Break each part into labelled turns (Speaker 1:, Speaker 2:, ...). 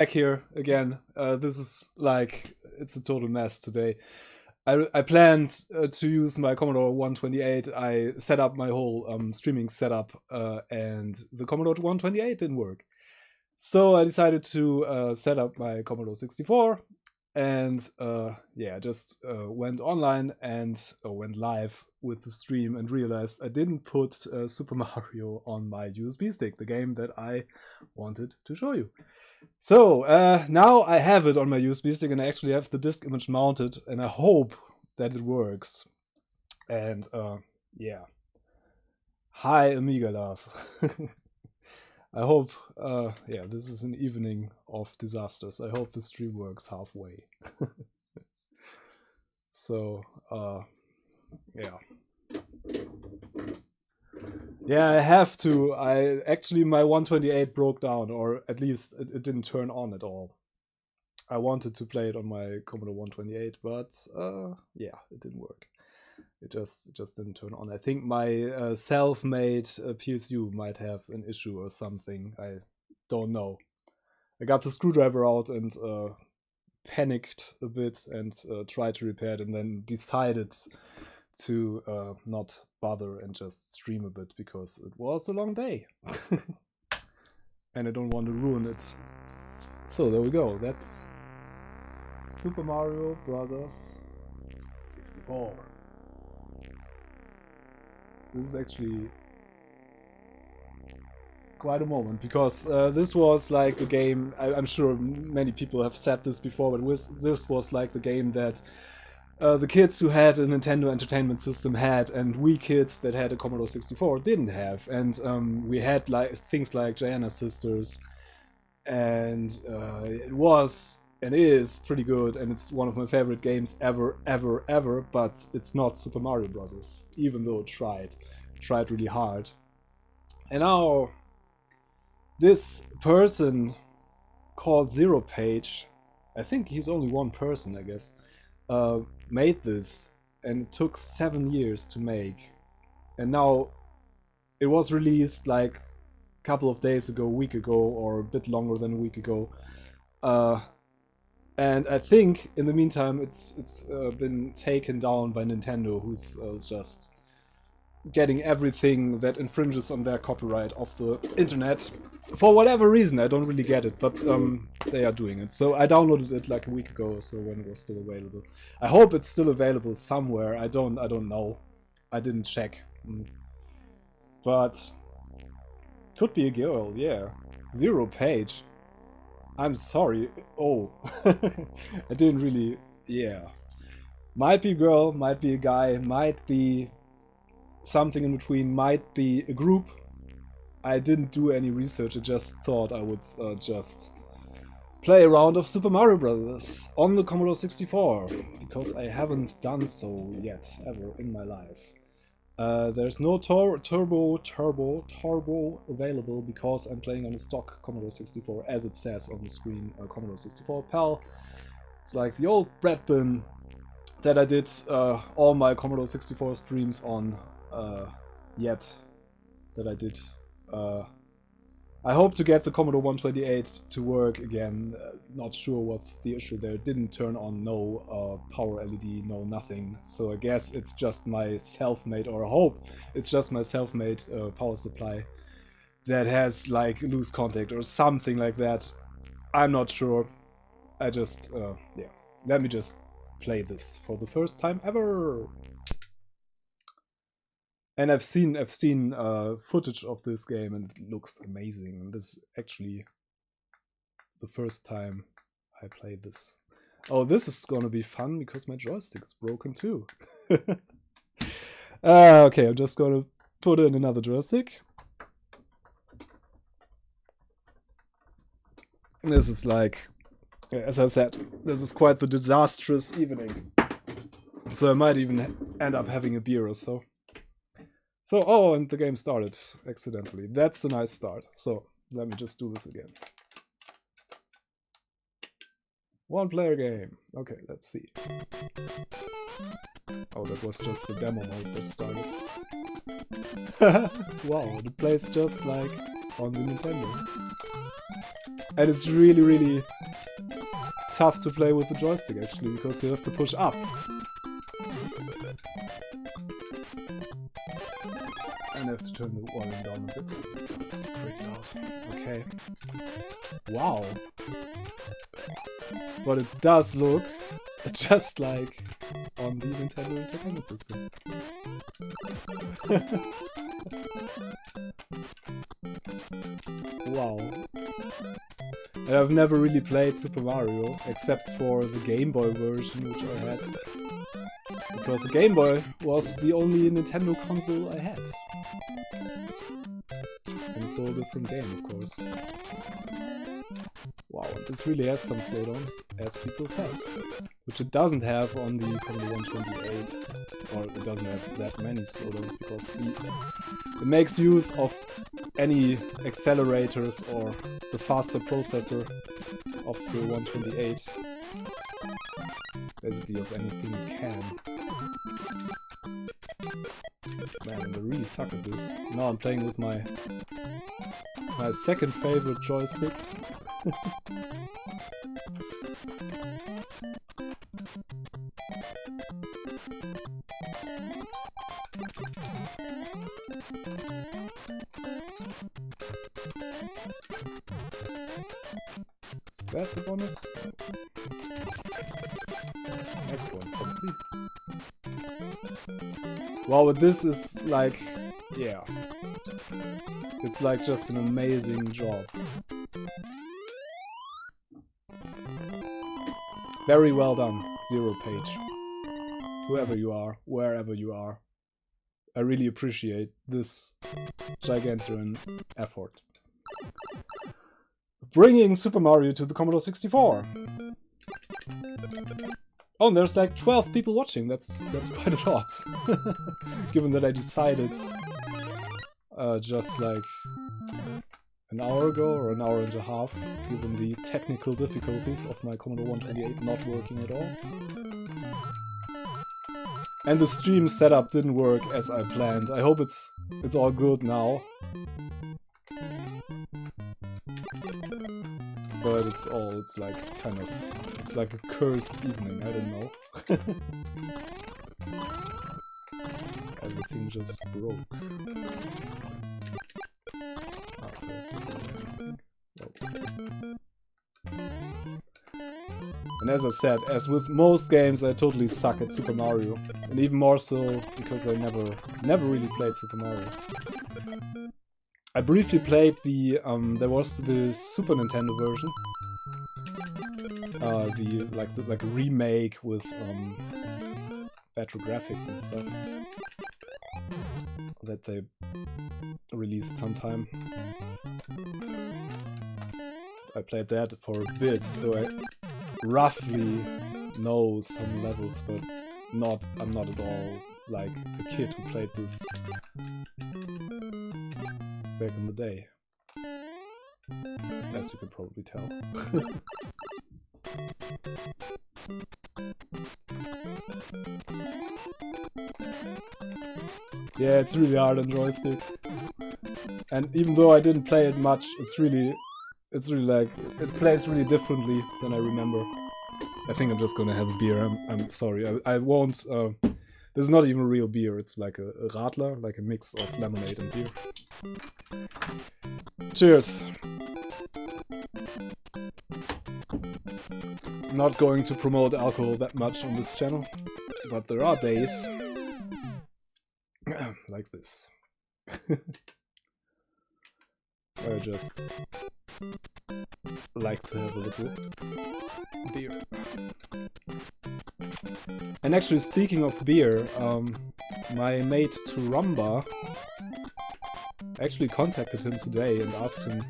Speaker 1: back here again. This is like, it's a total mess today. I planned to use my Commodore 128. I set up my whole streaming setup, and the Commodore 128 didn't work. So I decided to set up my Commodore 64, and yeah, just went online and went live with the stream and realized I didn't put Super Mario on my USB stick, the game that I wanted to show you. So now I have it on my USB stick and I actually have the disk image mounted, and I hope that it works. And yeah, hi Amiga love. I hope, yeah, this is an evening of disasters. I hope the stream works halfway. So, yeah. Yeah, I have to. Actually, my 128 broke down, or at least it didn't turn on at all. I wanted to play it on my Commodore 128, but yeah, it didn't work. It just didn't turn on. I think my self-made PSU might have an issue or something. I don't know. I got the screwdriver out and panicked a bit and tried to repair it, and then decided to not bother and just stream a bit because it was a long day. And I don't want to ruin it. So there we go. That's Super Mario Brothers 64. This is actually quite a moment, because this was like the game, I'm sure many people have said this before, but this was like the game that the kids who had a Nintendo Entertainment System had, and we kids that had a Commodore 64 didn't have. And we had like things like Giana Sisters, and it was and is pretty good, and it's one of my favorite games ever, but it's not Super Mario Bros., even though it tried really hard. And now this person called Zero Page, I think he's only one person, I guess, made this, and it took 7 years to make. And now it was released like a couple of days ago, a week ago, or a bit longer than a week ago. And I think in the meantime it's been taken down by Nintendo, who's just getting everything that infringes on their copyright off the internet. For whatever reason, I don't really get it, but they are doing it. So I downloaded it like a week ago or so, when it was still available. I hope it's still available somewhere. I don't know. I didn't check. But could be a girl, yeah. Zero Page. I'm sorry. Oh, I didn't really. Yeah. Might be a girl, might be a guy, might be something in between, might be a group. I didn't do any research. I just thought I would just play a round of Super Mario Bros. On the Commodore 64, because I haven't done so yet, ever in my life. There's no turbo available, because I'm playing on a stock Commodore 64, as it says on the screen, Commodore 64 PAL. It's like the old bread bin that I did all my Commodore 64 streams on, that I did. I hope to get the Commodore 128 to work again. Not sure what's the issue there. It didn't turn on, no power LED, no nothing. So I guess it's just my self-made, or I hope it's just my self-made power supply that has like loose contact or something like that. I'm not sure. I just, yeah. Let me just play this for the first time ever. And I've seen footage of this game, and it looks amazing. And this is actually the first time I played this. Oh, this is gonna be fun, because my joystick is broken too. Okay, I'm just gonna put in another joystick. And this is like, as I said, this is quite the disastrous evening. So I might even end up having a beer or so. So, oh, and the game started accidentally. That's a nice start. So, let me just do this again. One player game. Okay, let's see. Oh, that was just the demo mode that started. Wow, it plays just like on the Nintendo. And it's really, really tough to play with the joystick actually, because you have to push up. And I have to turn the volume down a bit, because it's pretty loud. Okay. Wow. But it does look just like on the Nintendo Entertainment System. Wow. And I've never really played Super Mario, except for the Game Boy version, which I had. Because the Game Boy was the only Nintendo console I had. And it's all a different game, of course. Wow, and this really has some slowdowns, as people said. Which it doesn't have on the Commodore 128. Or it doesn't have that many slowdowns, because it makes use of any accelerators or the faster processor of the 128. Basically of anything it can. Man, I really suck at this. Now I'm playing with my second favorite joystick. Is that the bonus? Next one, probably. Wow, but this is like, yeah. It's like just an amazing job. Very well done, Zero Page. Whoever you are, wherever you are. I really appreciate this gigantic effort. Bringing Super Mario to the Commodore 64. Oh, and there's like 12 people watching. That's quite a lot. Given that I decided just like an hour ago or an hour and a half, given the technical difficulties of my Commodore 128 not working at all. And the stream setup didn't work as I planned. I hope it's all good now. But it's like kind of, it's like a cursed evening, I don't know. Everything just broke. Ah, so and as I said, as with most games, I totally suck at Super Mario. And even more so because I never really played Super Mario. I briefly played the, there was the Super Nintendo version. Like a remake with better graphics and stuff. That they released sometime. I played that for a bit, so I roughly know some levels, but I'm not at all like a kid who played this back in the day. As you can probably tell. Yeah, it's really hard on joystick. And even though I didn't play it much, it's really like, it plays really differently than I remember. I think I'm just gonna have a beer, I'm sorry, I won't, this is not even real beer, it's like a Radler, like a mix of lemonade and beer. Cheers! I'm not going to promote alcohol that much on this channel, but there are days like this. I just like to have a little beer. And actually, speaking of beer, my mate Turumba actually contacted him today and asked him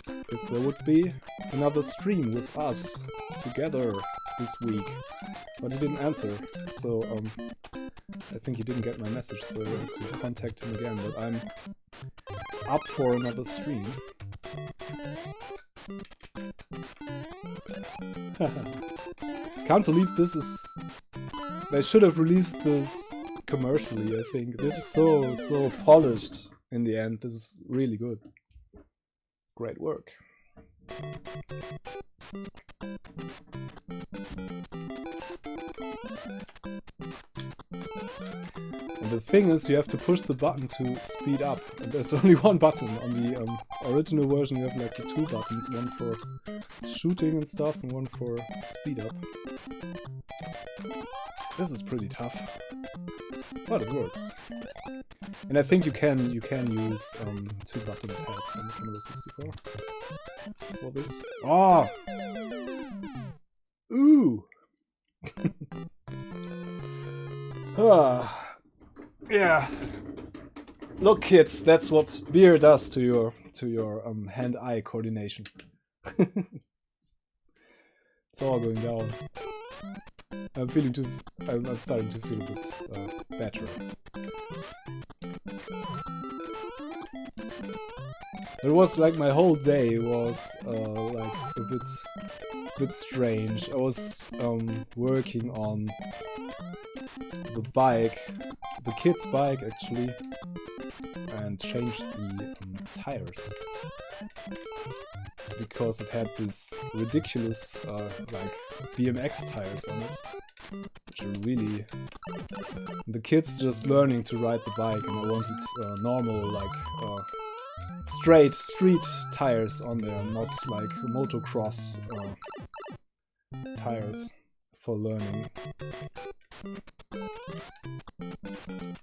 Speaker 1: if there would be another stream with us together this week. But he didn't answer, so I think he didn't get my message, so I have to contact him again, but I'm up for another stream. Can't believe this is... They should have released this commercially, I think. This is so polished in the end. This is really good. Great work. And the thing is, you have to push the button to speed up. And there's only one button. On the original version you have like the two buttons, one for shooting and stuff and one for speed up. This is pretty tough, but it works. And I think you can use two button pads on the Commodore 64 for this. Oh! Ooh! Yeah. Look, kids, that's what beer does to your hand-eye coordination. It's all going down. I'm starting to feel a bit better. It was like my whole day was like a bit strange. I was working on the bike, the kid's bike actually, and changed the tires because it had this ridiculous like BMX tires on it, which are really... The kid's just learning to ride the bike, and I wanted normal like straight street tires on there, not like motocross tires for learning.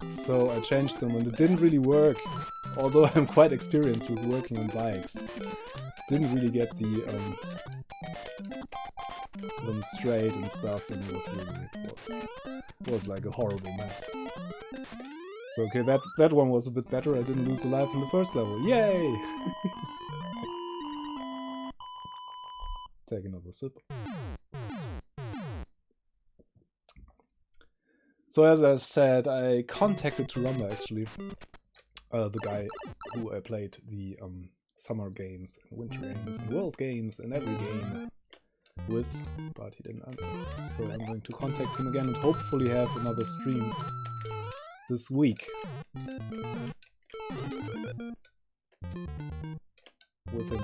Speaker 1: So I changed them and it didn't really work, although I'm quite experienced with working on bikes. Didn't really get the them straight and stuff, and it was like a horrible mess. So okay, that one was a bit better. I didn't lose a life in the first level. Yay! Take another sip. So as I said, I contacted Turumba actually, the guy who I played the summer games, and winter games, and world games, and every game with, but he didn't answer. So I'm going to contact him again and hopefully have another stream this week with him.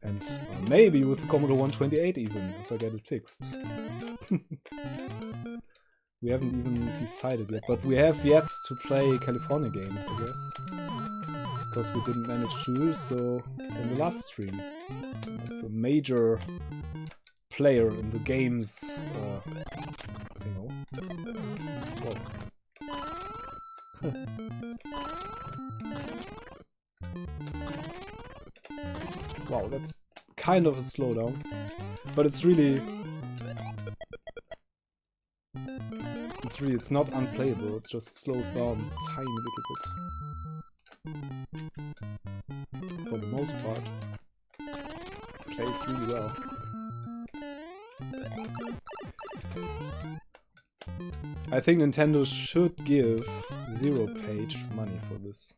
Speaker 1: And maybe with the Commodore 128 even, if I get it fixed. We haven't even decided yet, but we have yet to play California games, I guess. Because we didn't manage to do so in the last stream. It's a major player in the games thingo. Wow, that's kind of a slowdown, but it's it's not unplayable, it just slows down a tiny little bit. For the most part, it plays really well. I think Nintendo should give Zero-Page money for this.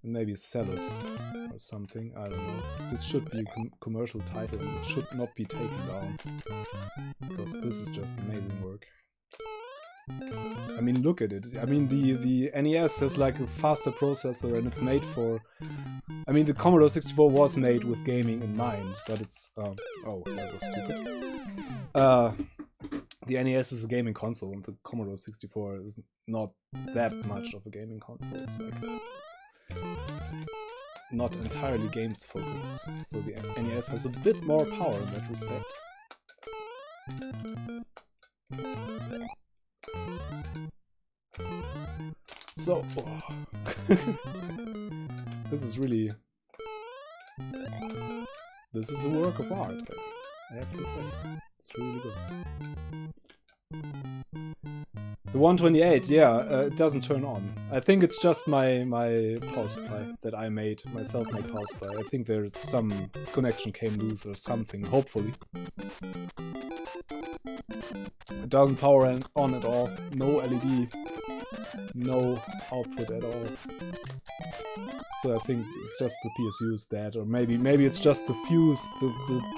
Speaker 1: Maybe sell it or something, I don't know. This should be a commercial title and it should not be taken down. Because this is just amazing work. I mean, look at it. I mean, the NES has like a faster processor and it's made for... I mean, the Commodore 64 was made with gaming in mind, but it's... oh, that was stupid. The NES is a gaming console and the Commodore 64 is not that much of a gaming console. It's like not entirely games focused, so the NES has a bit more power in that respect. So, this is really... This is a work of art, I have to say. It's really good. The 128, yeah, it doesn't turn on. I think it's just my power supply that I made, my self-made power supply. I think there's some connection came loose or something, hopefully. It doesn't power on at all. No LED, no output at all. So I think it's just the PSU is dead, or maybe it's just the fuse. The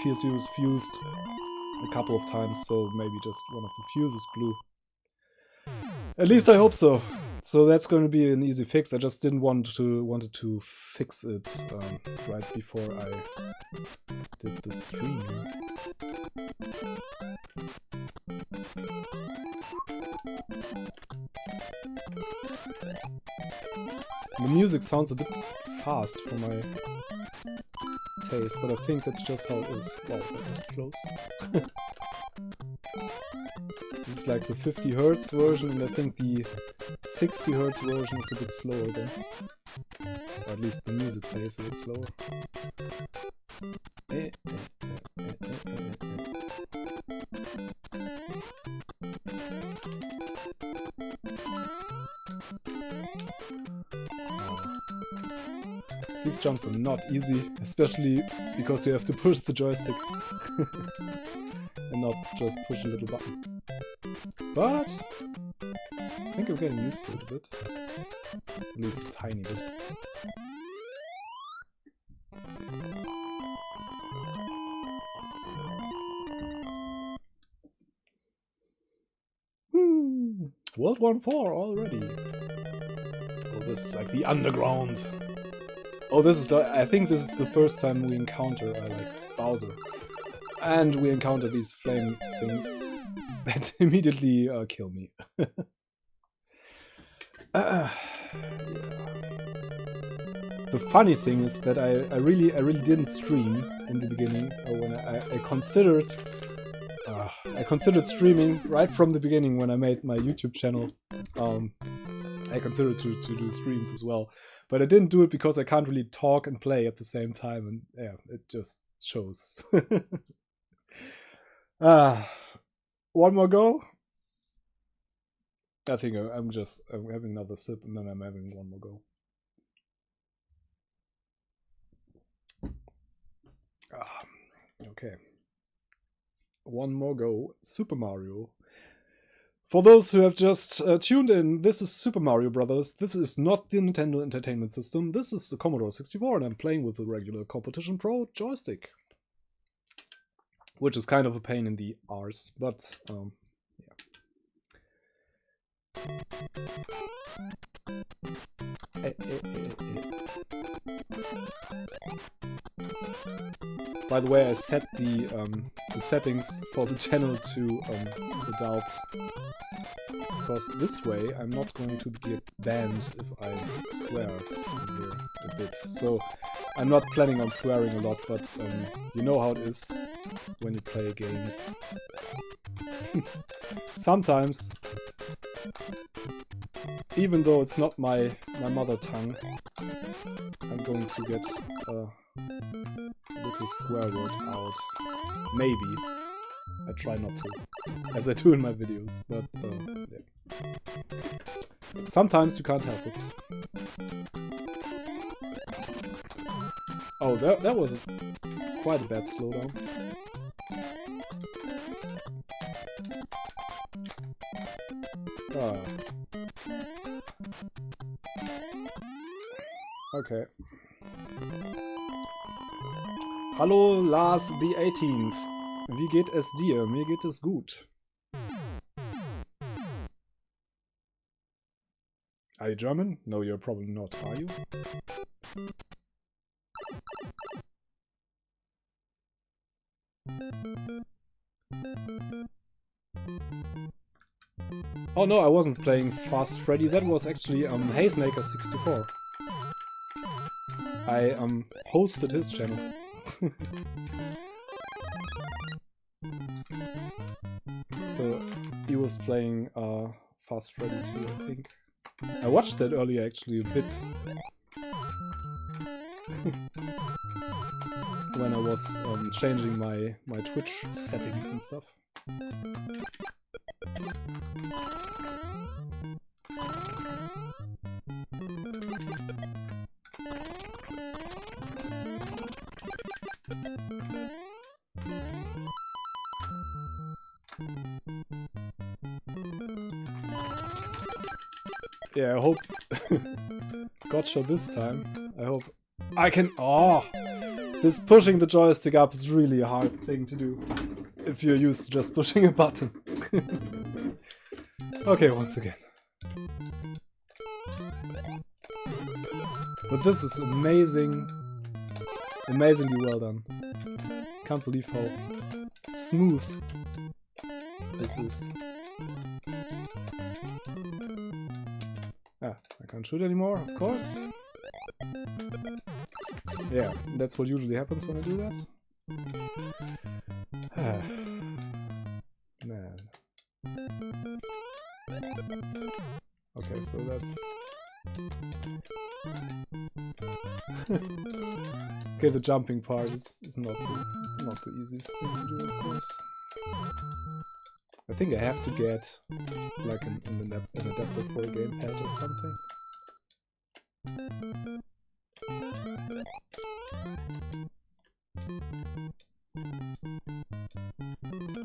Speaker 1: PSU is fused a couple of times, so maybe just one of the fuses blew. At least I hope so. So that's going to be an easy fix. I just didn't wanted to fix it right before I did the stream. The music sounds a bit fast for my taste, but I think that's just how it is. Wow, that was close. This is like the 50 Hz version, and I think the 60 Hz version is a bit slower then. Or at least the music plays a bit slower. These jumps are not easy, especially because you have to push the joystick and not just push a little button. But I think I'm getting used to it a bit. At least a tiny bit. World War 4 already. Oh, this is like the underground. Oh, this is I think this is the first time we encounter like Bowser. And we encounter these flame things that immediately kill me. Yeah. The funny thing is that I really didn't stream in the beginning, or when I considered streaming right from the beginning when I made my YouTube channel. I considered to do streams as well, but I didn't do it because I can't really talk and play at the same time, and yeah, it just shows. One more go. I think I'm having another sip and then I'm having one more go. Okay. One more go. Super Mario. For those who have just tuned in, this is Super Mario Brothers. This is not the Nintendo Entertainment System. This is the Commodore 64, and I'm playing with the regular Competition Pro joystick. Which is kind of a pain in the arse, but yeah. By the way, I set the settings for the channel to adult, because this way I'm not going to get banned if I swear in here a bit. So I'm not planning on swearing a lot, but you know how it is when you play games. Sometimes, even though it's not my mother tongue, I'm going to get a little swear word out. Maybe. I try not to, as I do in my videos, but yeah. Sometimes you can't help it. Oh, that was quite a bad slowdown. Ah. Okay. Hallo Lars the 18th. Wie geht es dir? Mir geht es gut. Are you German? No, you're probably not, are you? Oh no, I wasn't playing Fast Freddy, that was actually Hazemaker 64. I hosted his channel. So he was playing Fast Freddy 2, I think. I watched that earlier actually a bit. When I was changing my Twitch settings and stuff. Yeah, I hope gotcha this time. I hope I can. Oh, this pushing the joystick up is really a hard thing to do if you're used to just pushing a button. Okay, once again. But this is amazing. Amazingly well done. Can't believe how smooth this is. Ah, I can't shoot anymore, of course. Yeah, that's what usually happens when I do that. Man. Okay, so that's... Okay, the jumping part is not the easiest thing to do, of course. I think I have to get like an adapter for a gamepad or something.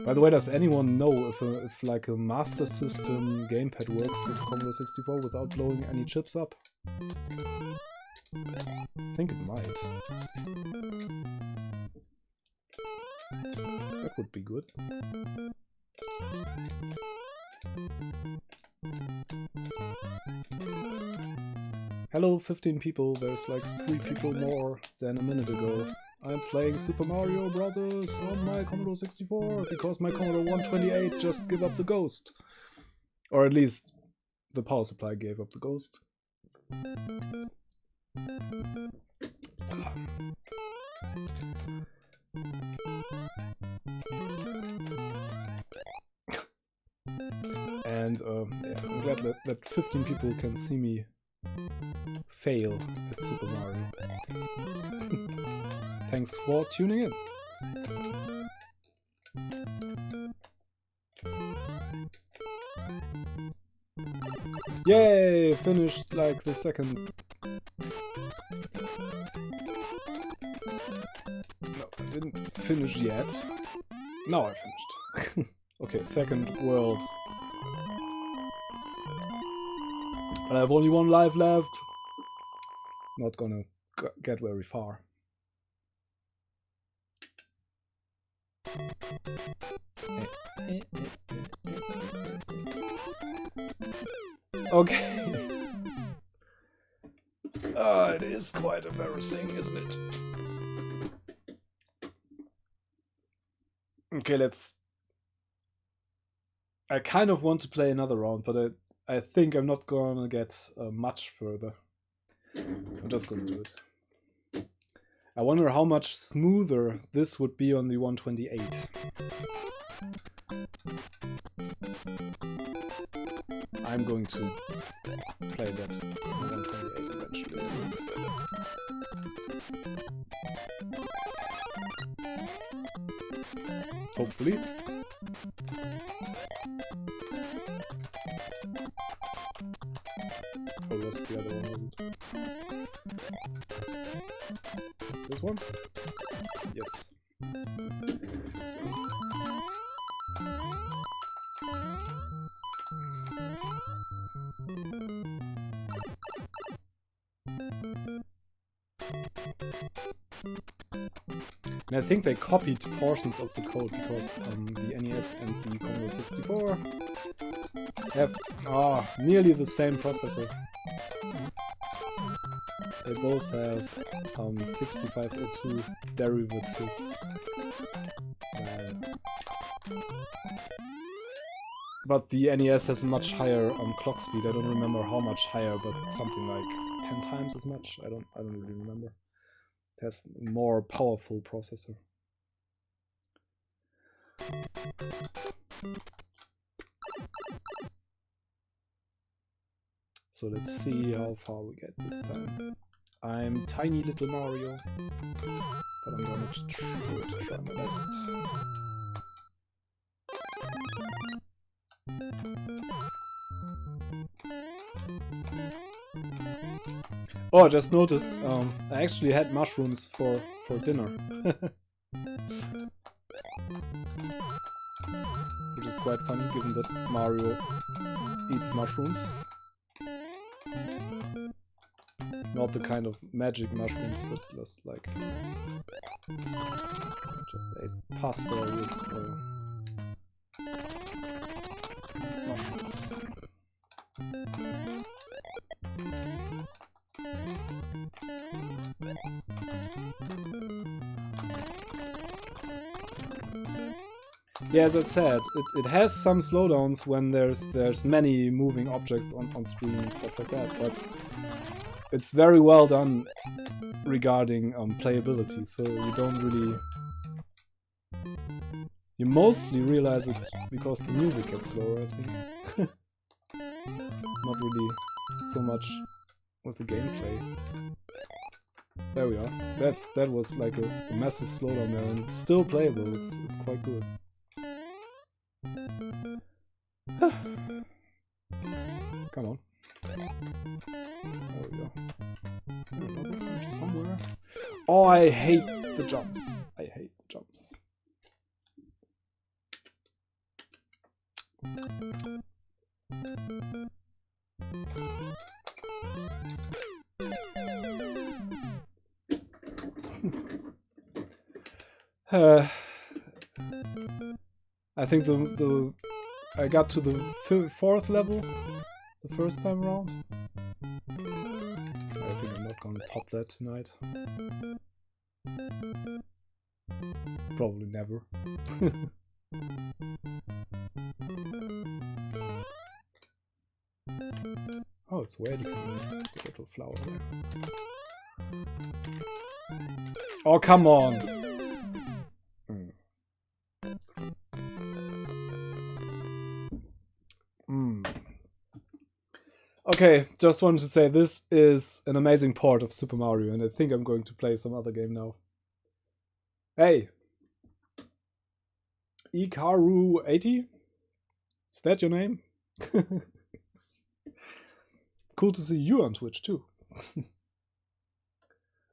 Speaker 1: By the way, does anyone know if like a Master System gamepad works with Commodore 64 without blowing any chips up? I think it might. That would be good. Hello, 15 people. There's like 3 people more than a minute ago. I'm playing Super Mario Brothers on my Commodore 64 because my Commodore 128 just gave up the ghost. Or at least the power supply gave up the ghost. And yeah, I'm glad that 15 people can see me fail at Super Mario. Thanks for tuning in. Yay! Finished like the second. No, I didn't finish yet. Now I finished. Okay, second world. I have only one life left. Not gonna get very far. Okay. It is quite embarrassing, isn't it? Okay, let's... I kind of want to play another round, but I think I'm not gonna get much further. I'm just gonna do it. I wonder how much smoother this would be on the 128. I'm going to play that on the 128 eventually. Hopefully. Or was the other one, was it? This one? Yes. And I think they copied portions of the code because the NES and the Commodore 64 have nearly the same processor. They both have 6502 derivatives. But the NES has a much higher clock speed. I don't remember how much higher, but something like 10 times as much. I don't really remember. It has a more powerful processor. So let's see how far we get this time. I'm tiny little Mario, but I'm gonna try my best. Oh, I just noticed, I actually had mushrooms for dinner. Which is quite funny, given that Mario eats mushrooms. Not the kind of magic mushrooms, but just like... just a pasta with mushrooms. Yeah, as I said, it has some slowdowns when there's many moving objects on screen and stuff like that, but it's very well done regarding playability, so you don't really... You mostly realize it because the music gets slower, I think. Not really so much with the gameplay. There we are. That was like a massive slowdown there, and it's still playable. It's quite good. Come on. There we go. Is there another punch somewhere? Oh, I hate the jumps. I hate the jumps. I think I got to the 4th level the first time around. I think I'm not gonna top that tonight. Probably never. Oh, it's waiting for me. The little flower there. Oh, come on! Okay, just wanted to say this is an amazing port of Super Mario, and I think I'm going to play some other game now. Hey! Ikaru80? Is that your name? Cool to see you on Twitch too.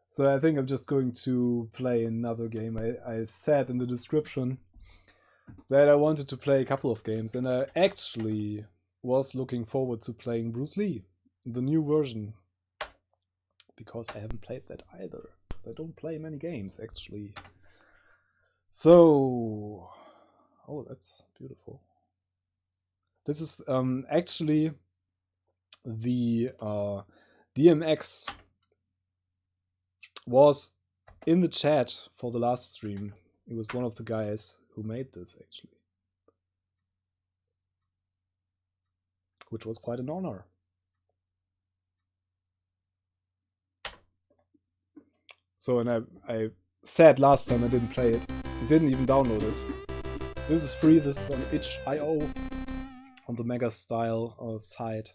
Speaker 1: So I think I'm just going to play another game. I said in the description that I wanted to play a couple of games, and I actually was looking forward to playing Bruce Lee, the new version, because I haven't played that either, because I don't play many games actually. So, oh, that's beautiful. This is actually the DMX was in the chat for the last stream. He was one of the guys who made this actually, which was quite an honor. So, and I said last time I didn't play it. I didn't even download it. This is free. This is on itch.io on the Mega Style site.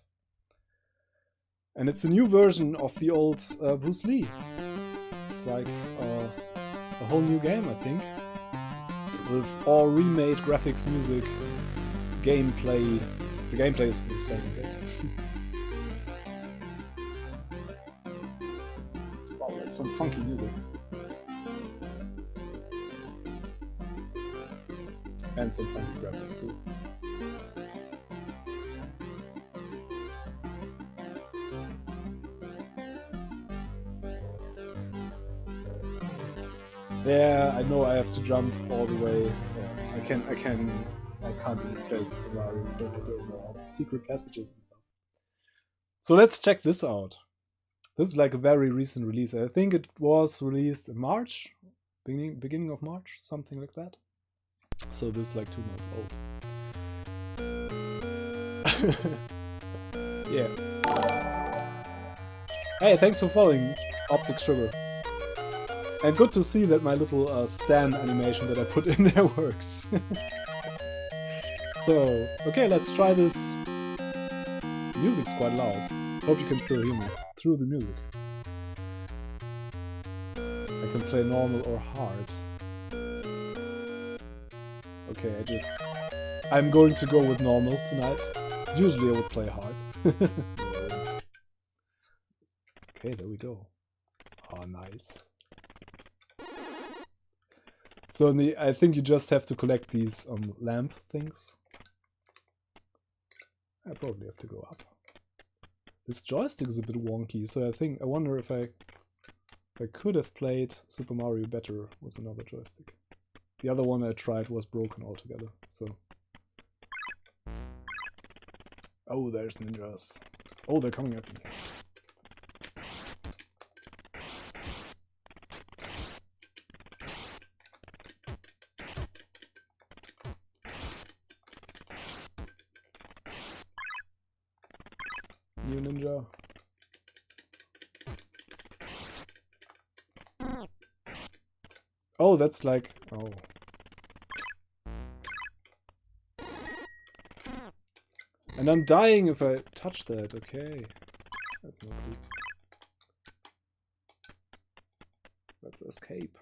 Speaker 1: And it's a new version of the old Bruce Lee. It's like a whole new game, I think. With all remade graphics, music, gameplay. The gameplay is the same, I guess. Wow, that's some funky music. And some funky graphics too. Yeah, I know I have to jump all the way. Yeah, I can't even play Super Mario because I don't know all the secret passages and stuff. So let's check this out. This is like a very recent release. I think it was released in March, beginning of March, something like that. So this is like 2 months old. Yeah. Hey, thanks for following, Optic Sugar. And good to see that my little stand animation that I put in there works. So, okay, let's try this. The music's quite loud. Hope you can still hear me through the music. I can play normal or hard. Okay, I'm going to go with normal tonight. Usually I would play hard. Okay, there we go. Oh, nice. So I think you just have to collect these lamp things. I probably have to go up. This joystick is a bit wonky, so I wonder if I could have played Super Mario better with another joystick. The other one I tried was broken altogether, so... Oh, there's ninjas. Oh, they're coming at me. you ninja. Oh, that's like... Oh. And I'm dying if I touch that, okay. That's not good. Let's escape.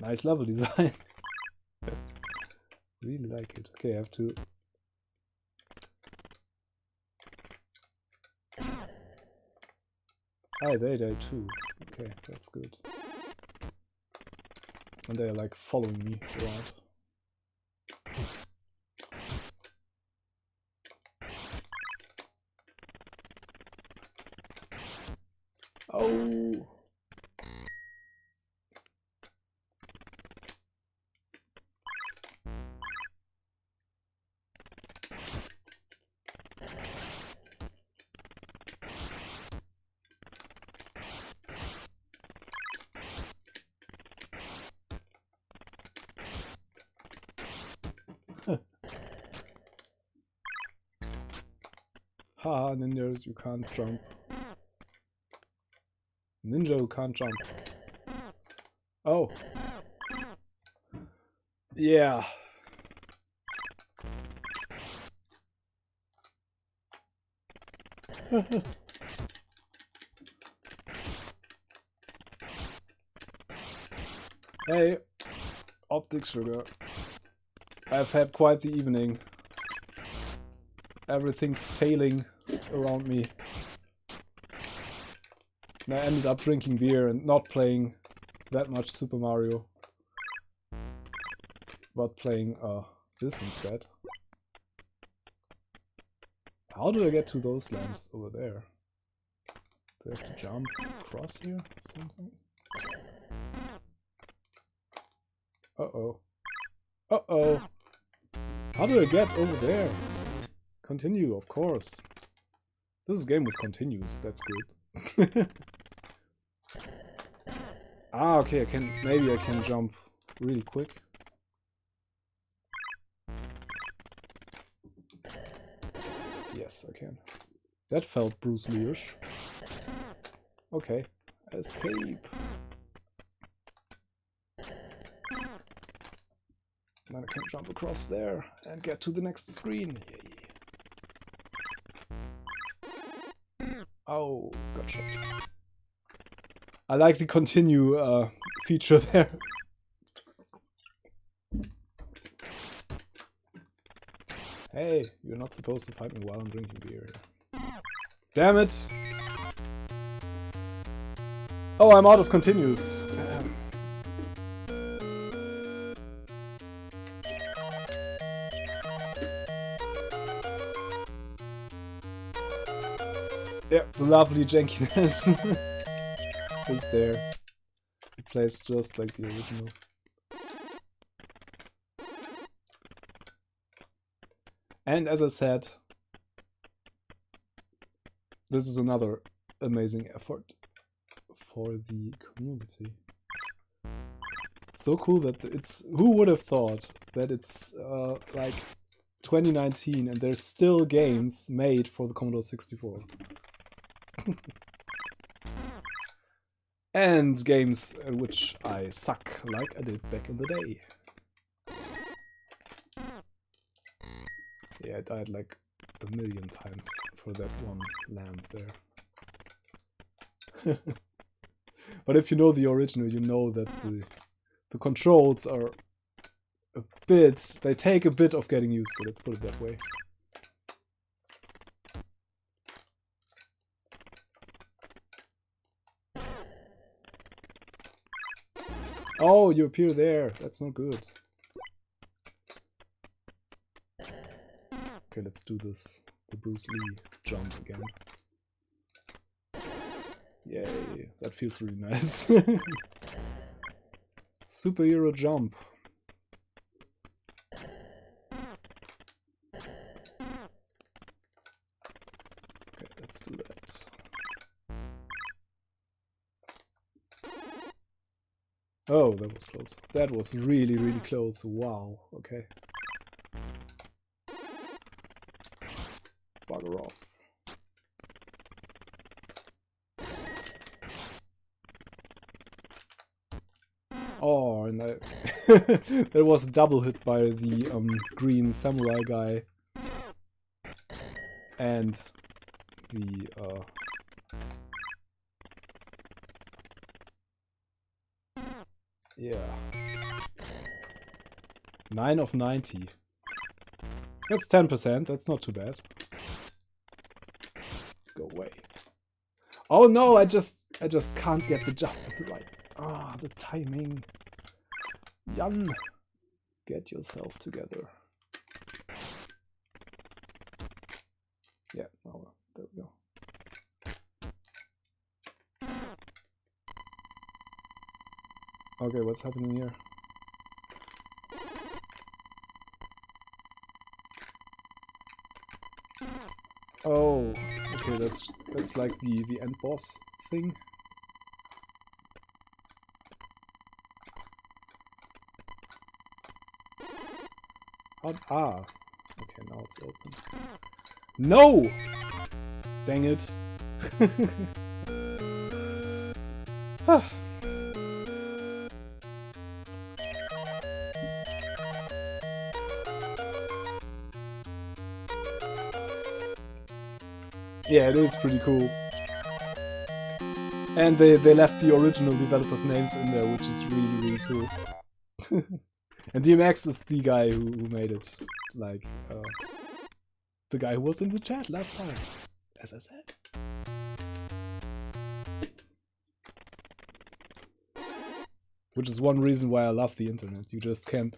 Speaker 1: Nice level design. Really like it. Okay, I have to... Hi, they die too. Okay, that's good. And they're like following me around. Oh! Haha, ninjas, you can't jump. Ninja who can't jump. Oh. Yeah. Hey, optic sugar. I've had quite the evening. Everything's failing around me. And I ended up drinking beer and not playing that much Super Mario. But playing this instead. How do I get to those lamps over there? Do I have to jump across here or something? Uh-oh. Uh-oh. How do I get over there? Continue, of course. This game with continues, that's good. Ah, okay, maybe I can jump really quick. Yes, I can. That felt Bruce Lee-ish. Okay, escape. Then I can jump across there and get to the next screen. Yay. Oh, got shot. I like the continue feature there. Hey, you're not supposed to fight me while I'm drinking beer. Damn it! Oh, I'm out of continues. Yeah, the lovely jankiness is there. It plays just like the original. And as I said, this is another amazing effort for the community. It's so cool that it's... Who would have thought that it's like 2019 and there's still games made for the Commodore 64. And games which I suck like I did back in the day. Yeah, I died like a million times for that one lamp there. But if you know the original, you know that the controls are a bit... They take a bit of getting used to, let's put it that way. Oh, you appear there. That's not good. Okay, let's do this. The Bruce Lee jump again. Yay, that feels really nice. Superhero jump. Okay, let's do that. Oh, that was close. That was really, really close. Wow, okay. power off. Oh, and that was a double hit by the green samurai guy and the yeah, 9 of 90. That's 10%. That's not too bad. Go away. Oh no! I just can't get the jump right. Ah, the timing. Jan, get yourself together. Yeah, oh, there we go. Okay, what's happening here? Oh, okay, that's like the end boss thing. Ah, okay, now it's open. No! Dang it. Yeah, it is pretty cool. And they left the original developers' names in there, which is really, really cool. And DMX is the guy who made it. Like, the guy who was in the chat last time, as I said. Which is one reason why I love the internet. You just can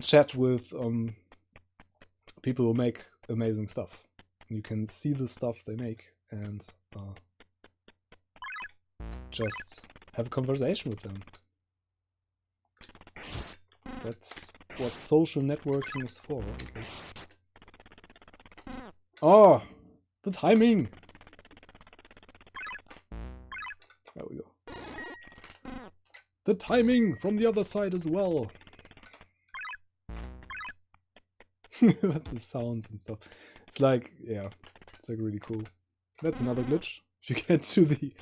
Speaker 1: chat with people who make amazing stuff. You can see the stuff they make and just have a conversation with them. That's what social networking is for, I guess. Oh, the timing! There we go. The timing from the other side as well. The sounds and stuff. It's like, yeah, it's like really cool. That's another glitch. If you get to the...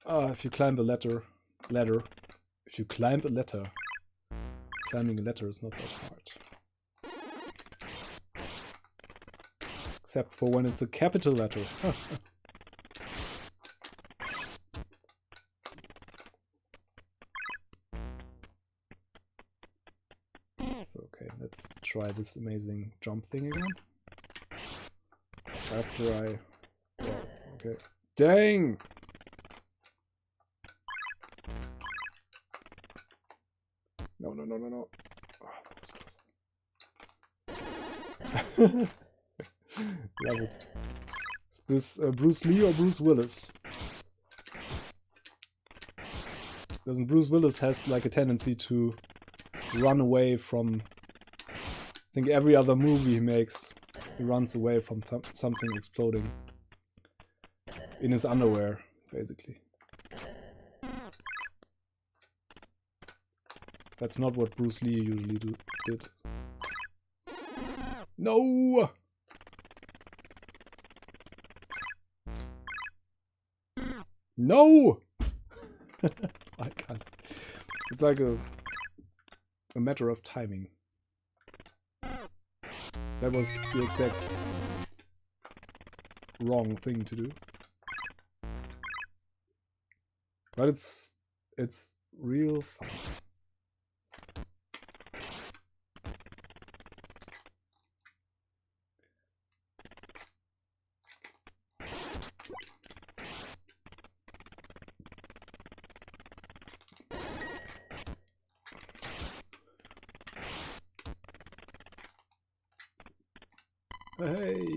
Speaker 1: if you climb the ladder. If you climb a ladder. Climbing a ladder is not that hard. Except for when it's a capital letter. So, okay, let's try this amazing jump thing again. After I... Oh, okay. Dang! No. Oh, that was close. Love it. Is this Bruce Lee or Bruce Willis? Doesn't Bruce Willis has like a tendency to run away from... I think every other movie he makes, he runs away from something exploding. In his underwear, basically. That's not what Bruce Lee usually did. No! No! I can't. It's like a matter of timing. That was the exact wrong thing to do. But it's real fun. Hey!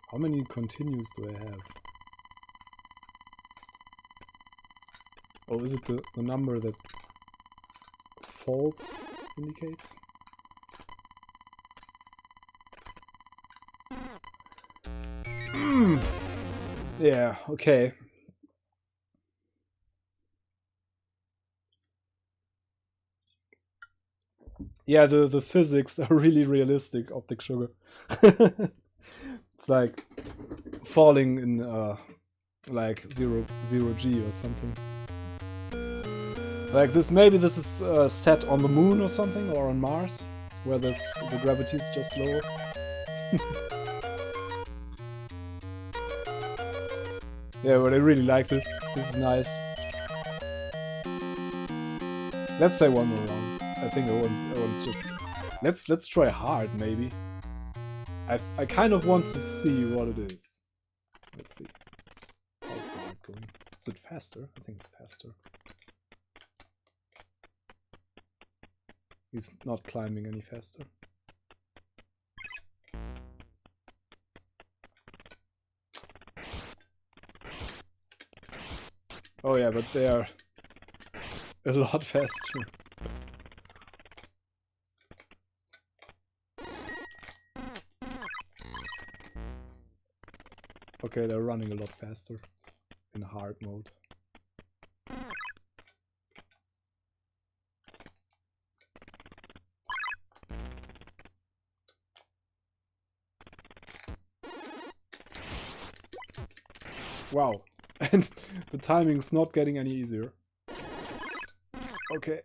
Speaker 1: How many continues do I have? Oh, is it the number that false indicates? Yeah, okay. Yeah, the physics are really realistic, Optic Sugar. It's like falling in like zero G or something. Like this, maybe this is set on the moon or something, or on Mars, where the gravity is just lower. Yeah, but I really like this. This is nice. Let's play one more round. I think I want just let's try hard maybe. I kind of want to see what it is. Let's see. How's hard going? Is it faster? I think it's faster. He's not climbing any faster. Oh yeah, but they are a lot faster. Okay, they're running a lot faster in hard mode. Wow, and the timing's not getting any easier. Okay.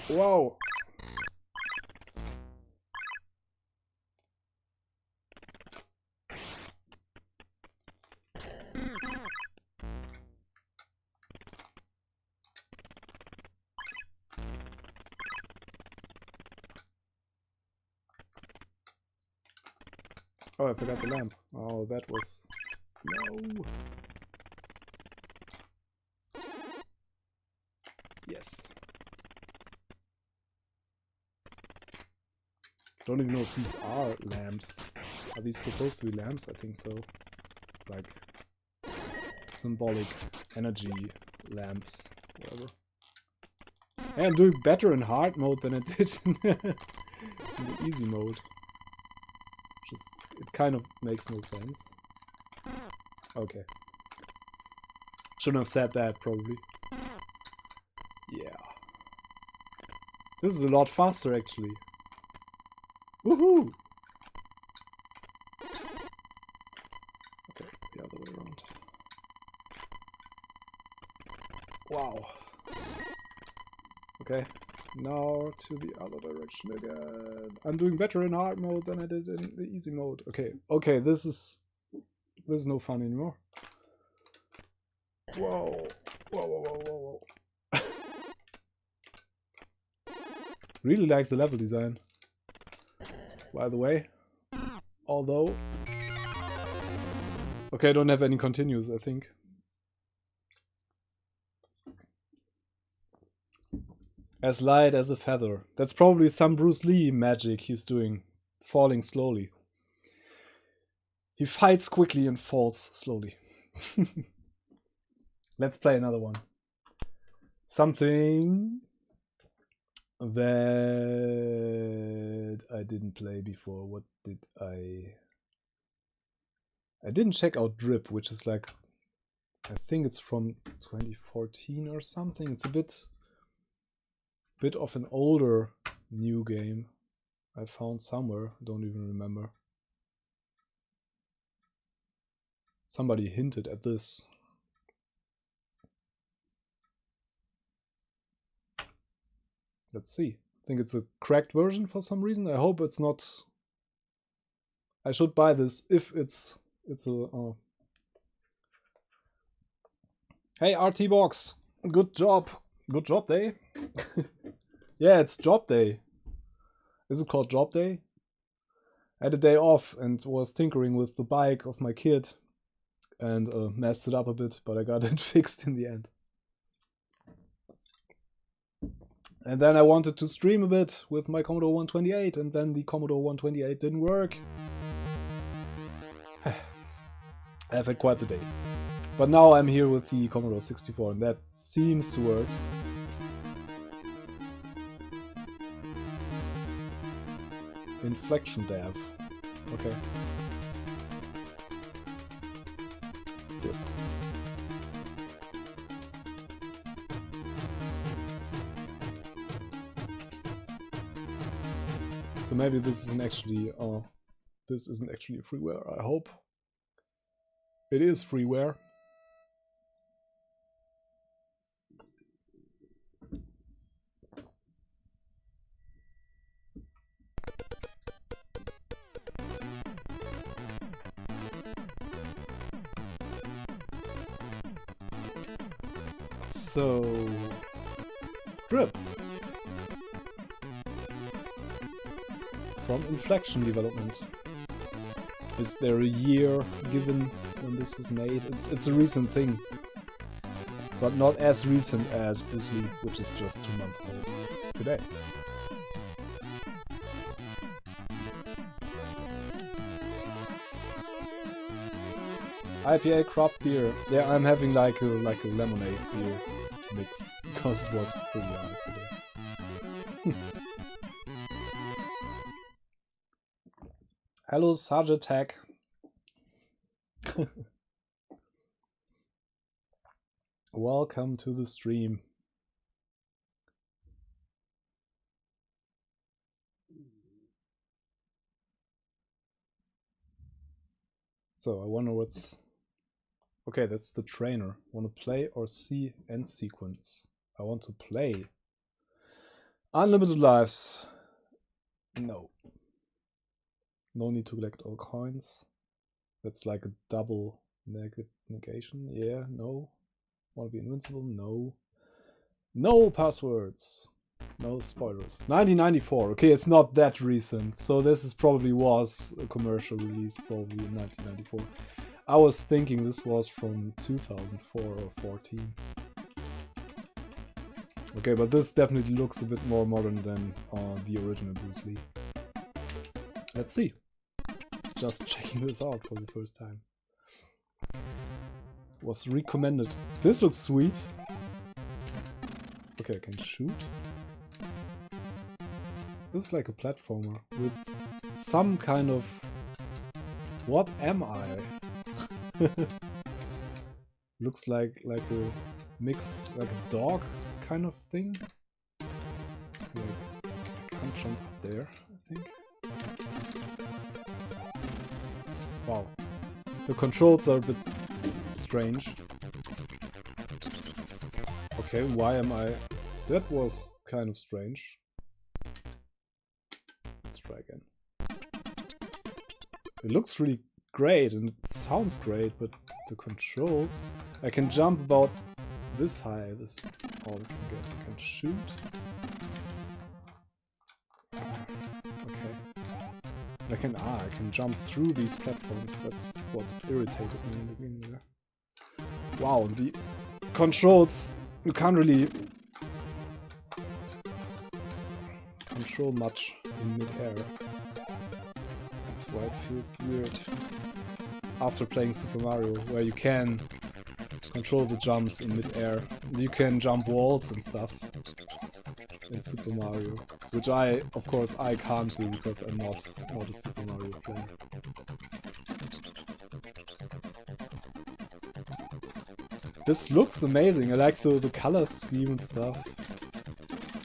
Speaker 1: Wow. Oh, I forgot the lamp. Oh, that was... No. Yes. Don't even know if these are lamps. Are these supposed to be lamps? I think so. Like symbolic energy lamps, whatever. Hey, I'm doing better in hard mode than I did in the easy mode. Just, it kind of makes no sense. Okay. Shouldn't have said that, probably. Yeah. This is a lot faster, actually. Woohoo! Okay, the other way around. Wow. Okay, now to the other direction again. I'm doing better in hard mode than I did in the easy mode. Okay, okay, this is no fun anymore. Whoa, whoa, whoa, whoa, whoa, whoa. Really like the level design, by the way. Although, okay, I don't have any continues, I think. As light as a feather. That's probably some Bruce Lee magic he's doing. Falling slowly. He fights quickly and falls slowly. Let's play another one. Something that I didn't play before. What did I didn't check out Drip, which is like, I think it's from 2014 or something. It's a bit of an older new game I found somewhere. Don't even remember. Somebody hinted at this. Let's see. I think it's a cracked version for some reason. I hope it's not. I should buy this if it's a. Hey, RT Box, good job day. Yeah, it's job day. Is it called job day? I had a day off and was tinkering with the bike of my kid and messed it up a bit, but I got it fixed in the end. And then I wanted to stream a bit with my Commodore 128, and then the Commodore 128 didn't work. I've had quite the day. But now I'm here with the Commodore 64, and that seems to work. Inflection Dev. Okay. Good. So maybe this isn't actually freeware, I hope. It is freeware. So, Grip from Inflection Development. Is there a year given when this was made? It's a recent thing, but not as recent as Bruce Lee, which is just 2 months old today. IPA craft beer. Yeah, I'm having like a lemonade beer mix because it was pretty hard today. Hello, Sagittag. Welcome to the stream. So I wonder what's... Okay, that's the trainer. Want to play or see end sequence? I want to play. Unlimited lives. No. No need to collect all coins. That's like a double negation. Yeah, no. Want to be invincible? No. No passwords. No spoilers. 1994. Okay, it's not that recent. So this is probably was a commercial release, probably in 1994. I was thinking this was from 2004 or 14. Okay, but this definitely looks a bit more modern than the original Bruce Lee. Let's see. Just checking this out for the first time. Was recommended. This looks sweet. Okay, I can shoot. This is like a platformer with some kind of... What am I? Looks like a mix, like a dog kind of thing. Like, I can't jump up there, I think. Wow. The controls are a bit strange. Okay, why am I... That was kind of strange. Let's try again. It looks really great and it sounds great, but the controls... I can jump about this high, this is all I can get. I can shoot. Okay. I can jump through these platforms, that's what irritated me in the beginning there. Wow, the controls, you can't really control much in mid-air. That's why it feels weird. After playing Super Mario, where you can control the jumps in mid-air. You can jump walls and stuff in Super Mario, which of course, I can't do because I'm not a Super Mario player. This looks amazing. I like the color scheme and stuff,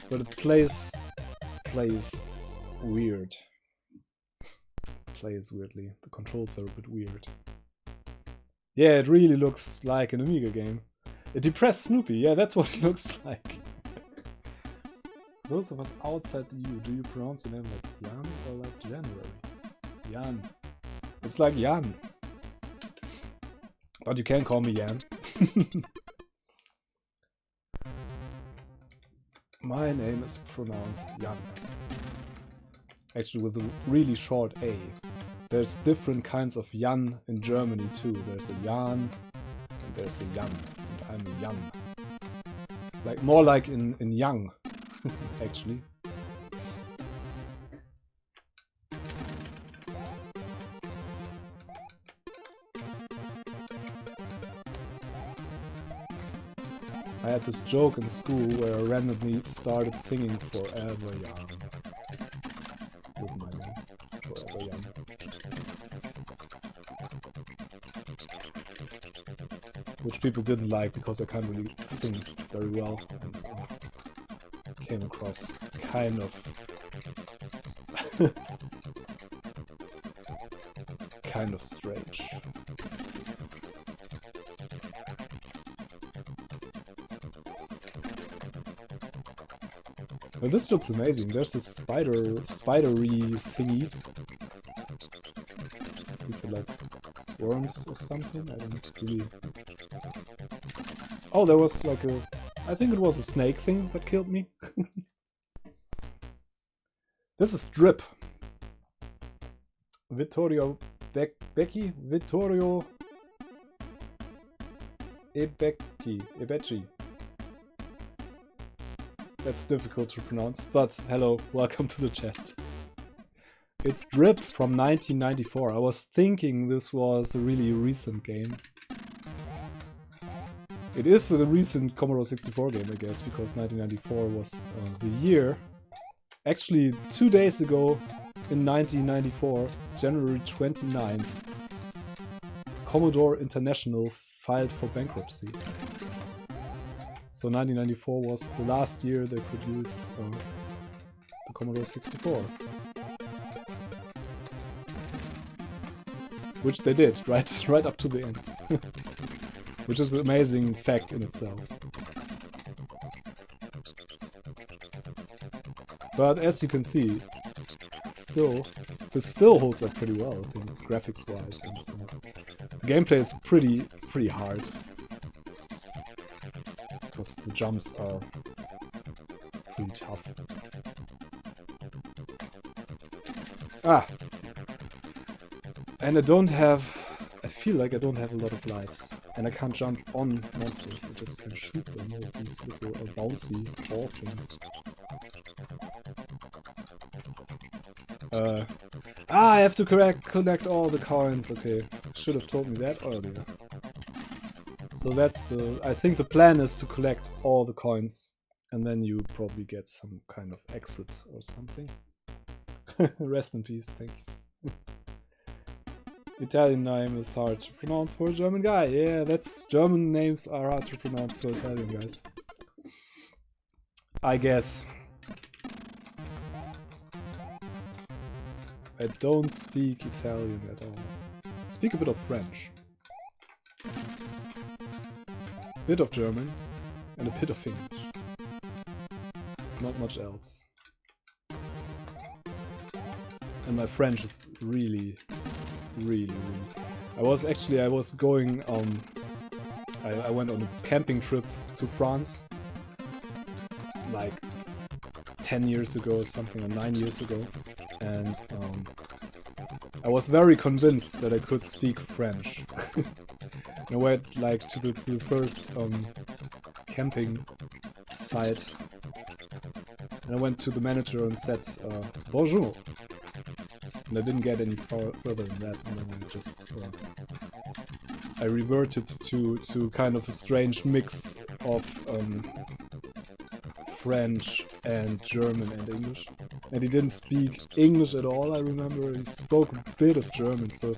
Speaker 1: but it plays weird. Plays weirdly. The controls are a bit weird. Yeah, it really looks like an Amiga game. A depressed Snoopy, yeah, that's what it looks like. Those of us outside the EU, do you pronounce your name like Jan or like January? Jan. It's like Jan. But you can call me Jan. My name is pronounced Jan. Actually with a really short A. There's different kinds of Jan in Germany too. There's a Jan and there's a Jan. And I'm a Jan. Like more like in young, actually. I had this joke in school where I randomly started singing Forever Young. With my name. Forever Young. which people didn't like because I can't really sing very well, and came across kind of kind of strange. Well, this looks amazing. There's a spidery thingy. These are like worms or something. I don't really. Oh, there was like a. I think it was a snake thing that killed me. This is Drip. Vittorio Becchi? Vittorio Ebecchi. That's difficult to pronounce, but hello, welcome to the chat. It's Drip from 1994. I was thinking this was a really recent game. It is a recent Commodore 64 game, I guess, because 1994 was the year. Actually, 2 days ago, in 1994, January 29th, Commodore International filed for bankruptcy. So 1994 was the last year they produced the Commodore 64. Which they did, right up to the end. Which is an amazing fact in itself. But as you can see, this still holds up pretty well, I think, graphics-wise, and the gameplay is pretty hard. Because the jumps are pretty tough. Ah! And I feel like I don't have a lot of lives. And I can't jump on monsters, I just can shoot them with these little bouncy ball things. I have to collect all the coins, okay. Should have told me that earlier. So that's I think the plan is to collect all the coins, and then you probably get some kind of exit or something. Rest in peace, thanks. Italian name is hard to pronounce for a German guy. Yeah, German names are hard to pronounce for Italian guys. I guess. I don't speak Italian at all. I speak a bit of French. A bit of German. And a bit of English. Not much else. And my French is really weak. I was going I went on a camping trip to France like 10 years ago or something, or 9 years ago, and I was very convinced that I could speak French. And I went like to the first camping site, and I went to the manager and said bonjour. And I didn't get any further than that, and then I just I reverted to kind of a strange mix of French and German and English. And he didn't speak English at all, I remember. He spoke a bit of German, so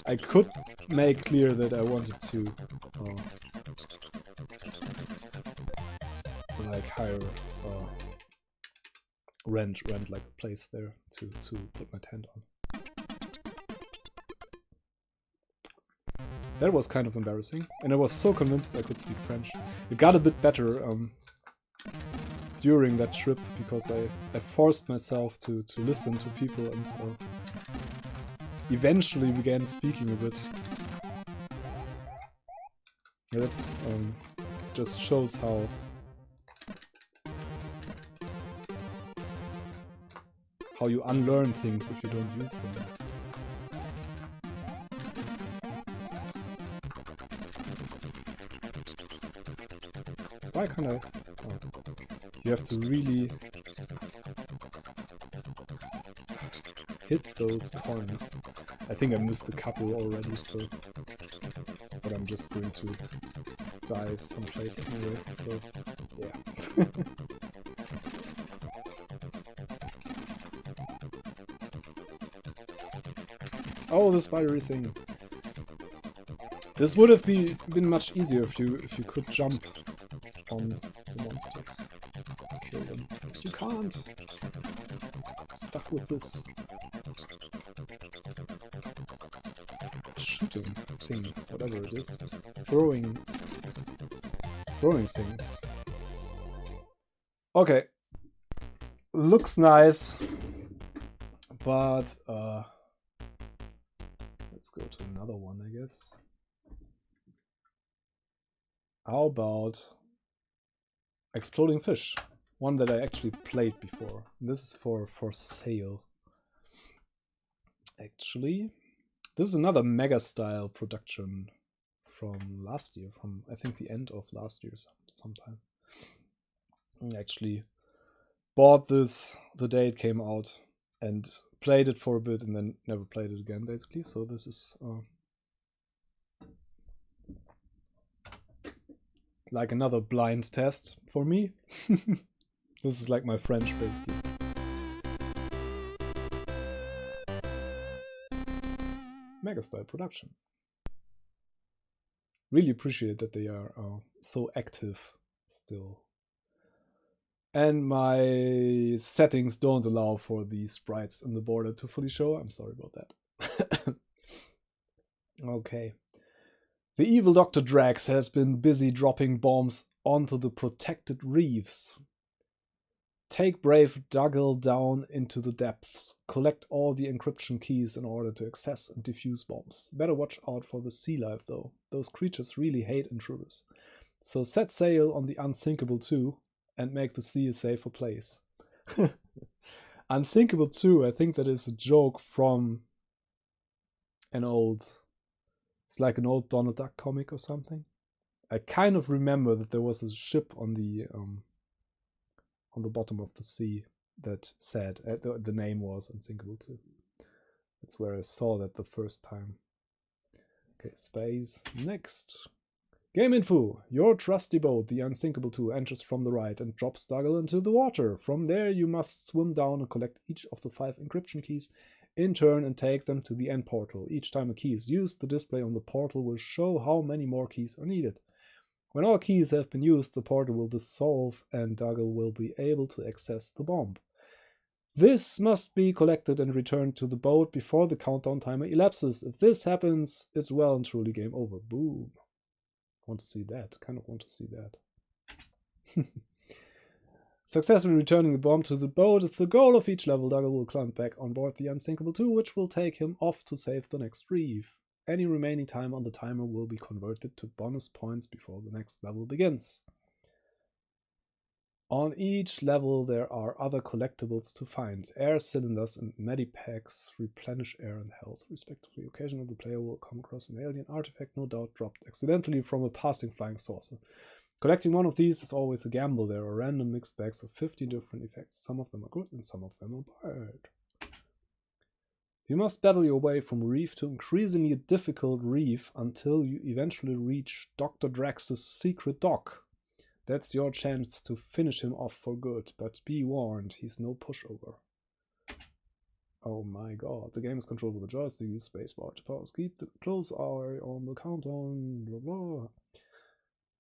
Speaker 1: I could make clear that I wanted to like hire rent like a place there to put my tent on. That was kind of embarrassing, and I was so convinced I could speak French. It got a bit better during that trip, because I forced myself to listen to people, and eventually began speaking a bit. Yeah, that's just shows how you unlearn things if you don't use them. Why can't I? Oh. You have to really hit those coins. I think I missed a couple already, so... But I'm just going to die someplace anyway, so... Yeah. Oh, the spidery thing. This would have been much easier if you could jump on the monsters. Kill them. But you can't. Stuck with this shooting thing, whatever it is. Throwing things. Okay. Looks nice. But let's go to another one, I guess. How about Exploding Fish? One that I actually played before. This is for sale. Actually, this is another Mega style production from last year, from I think the end of last year sometime. I actually bought this the day it came out and played it for a bit and then never played it again, basically. So this is like another blind test for me. This is like my French, basically. Mega style production. Really appreciate that they are so active still. And my settings don't allow for the sprites in the border to fully show. I'm sorry about that. Okay. The evil Dr. Drax has been busy dropping bombs onto the protected reefs. Take brave Dougal down into the depths. Collect all the encryption keys in order to access and defuse bombs. Better watch out for the sea life though. Those creatures really hate intruders. So set sail on the Unsinkable 2 and make the sea a safer place. Unsinkable 2, I think that is a joke from an old... It's like an old Donald Duck comic or something. I kind of remember that there was a ship on the bottom of the sea that said the name was Unsinkable 2. That's where I saw that the first time. Okay, space. Next. Game info. Your trusty boat, the Unsinkable 2, enters from the right and drops Dougal into the water. From there you must swim down and collect each of the 5 encryption keys in turn and take them to the end portal. Each time a key is used, the display on the portal will show how many more keys are needed. When all keys have been used, the portal will dissolve and Dougal will be able to access the bomb. This must be collected and returned to the boat before the countdown timer elapses. If this happens, it's well and truly game over. Boom. Want to see that. Kind of want to see that. Successfully returning the bomb to the boat is the goal of each level. Dougal will climb back on board the Unsinkable 2, which will take him off to save the next reef. Any remaining time on the timer will be converted to bonus points before the next level begins. On each level there are other collectibles to find. Air cylinders and medipacks replenish air and health, respectively. Occasionally the player will come across an alien artifact, no doubt dropped accidentally from a passing flying saucer. Collecting one of these is always a gamble. There are random mixed bags of 50 different effects. Some of them are good and some of them are bad. You must battle your way from reef to increasingly difficult reef until you eventually reach Dr. Drax's secret dock. That's your chance to finish him off for good, but be warned, he's no pushover. Oh my god, the game is controlled with a joystick, use spacebar to pause. Keep a close eye on the countdown, blah blah.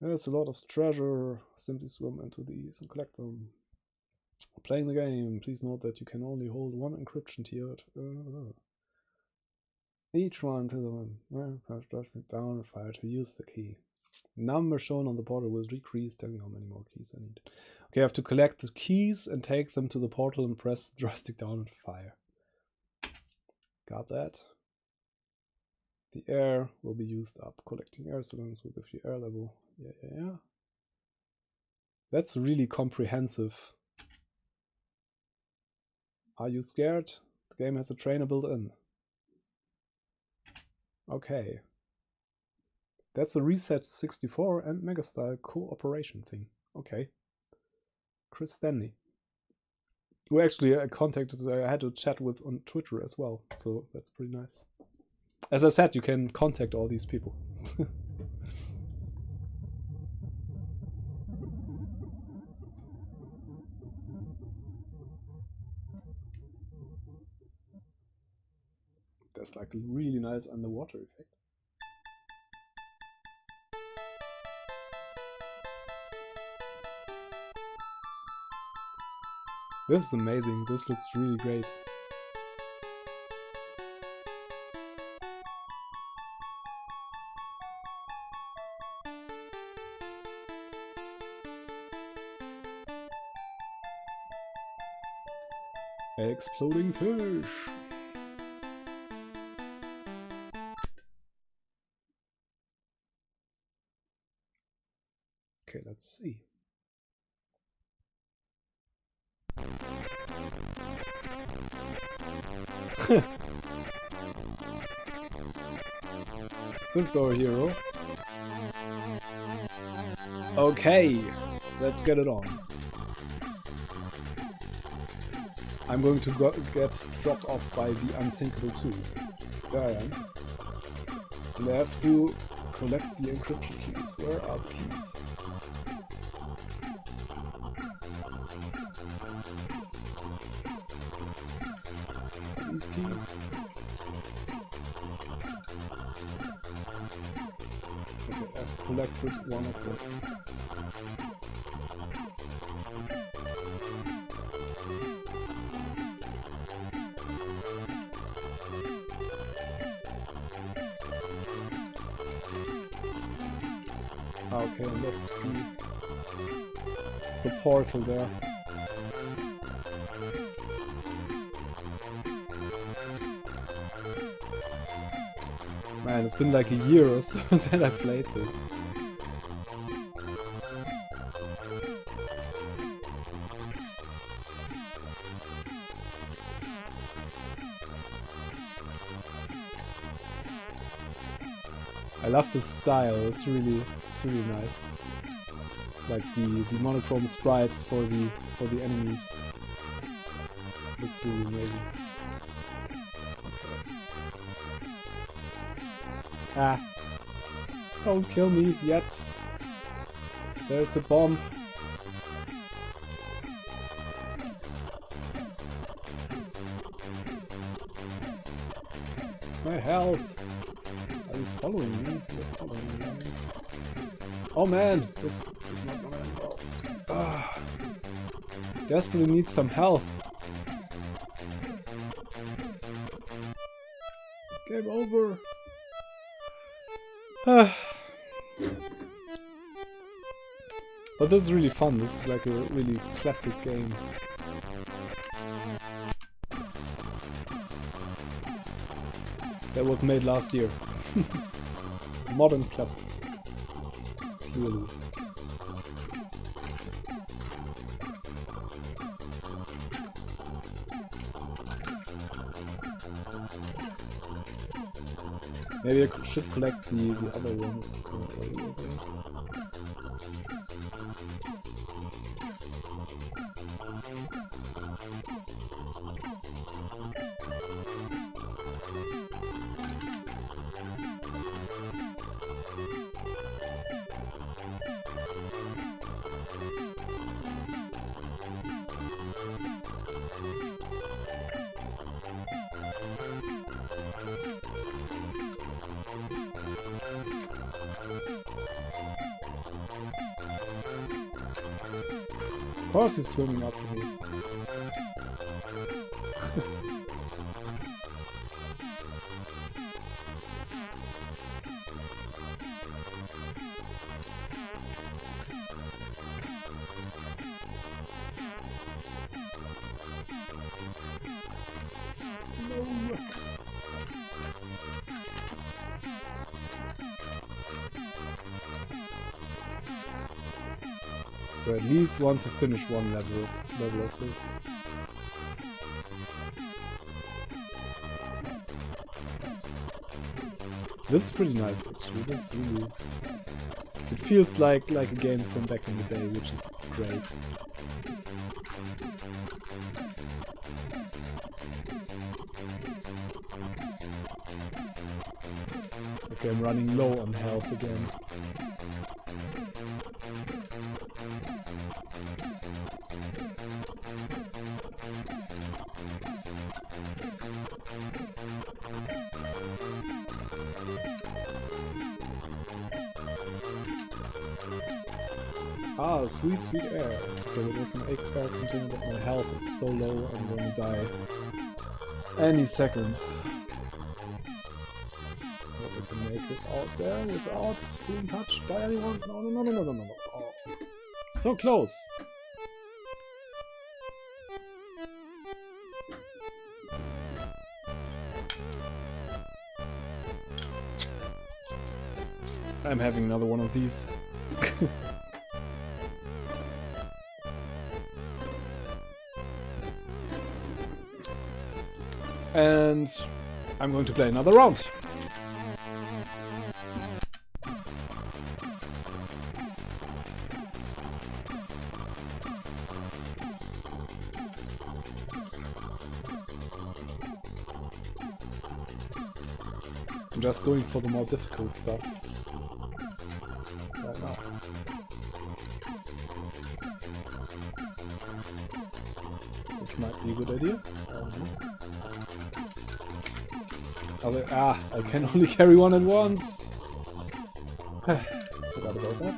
Speaker 1: There's a lot of treasure, simply swim into these and collect them. Playing the game, please note that you can only hold one encryption tier. Each one to the one. Press joystick down and fire to use the key. Number shown on the portal will decrease, telling how many more keys I need. Okay, I have to collect the keys and take them to the portal and press the joystick down and fire. Got that. The air will be used up. Collecting air cylinders will give you air level. Yeah. That's really comprehensive. Are you scared? The game has a trainer built in. Okay. That's a Reset 64 and Megastyle cooperation thing. Okay. Chris Stanley. Who actually I had to chat with on Twitter as well. So that's pretty nice. As I said, you can contact all these people. There's like a really nice underwater effect. This is amazing. This looks really great. Exploding fish. Okay, let's see. This is our hero. Okay, let's get it on. I'm going to get dropped off by the unsinkable too. There I am. And I have to collect the encryption keys. Where are the keys? These keys? Okay, I've collected one of those. Okay, and that's the portal there. Man, it's been like a year or so that I played this. I love the style, it's really nice. Like the monochrome sprites for the enemies. Looks really amazing. Ah. Don't kill me yet. There's a bomb. My health. Are you following me? You're following me. Oh man, this is not gonna end well. Ah. Desperately need some health. Game over. But this is really fun. This is like a really classic game. That was made last year. Modern classic. Clearly. Maybe I should collect the other ones. Of course he's swimming after me. No. So at least want to finish one level of this. This is pretty nice actually. This is really, it feels like a game from back in the day, which is great. Okay, I'm running low on health again. Ah, sweet, sweet air. Okay, there was an egg pair containing that my health is so low I'm gonna die any second. Hope we can make it out there without being touched by anyone. No, no, no, no, no, no, no. Oh. So close! I'm having another one of these. And I'm going to play another round. I'm just going for the more difficult stuff right now. Which might be a good idea. I can only carry one at once. Forgot about that.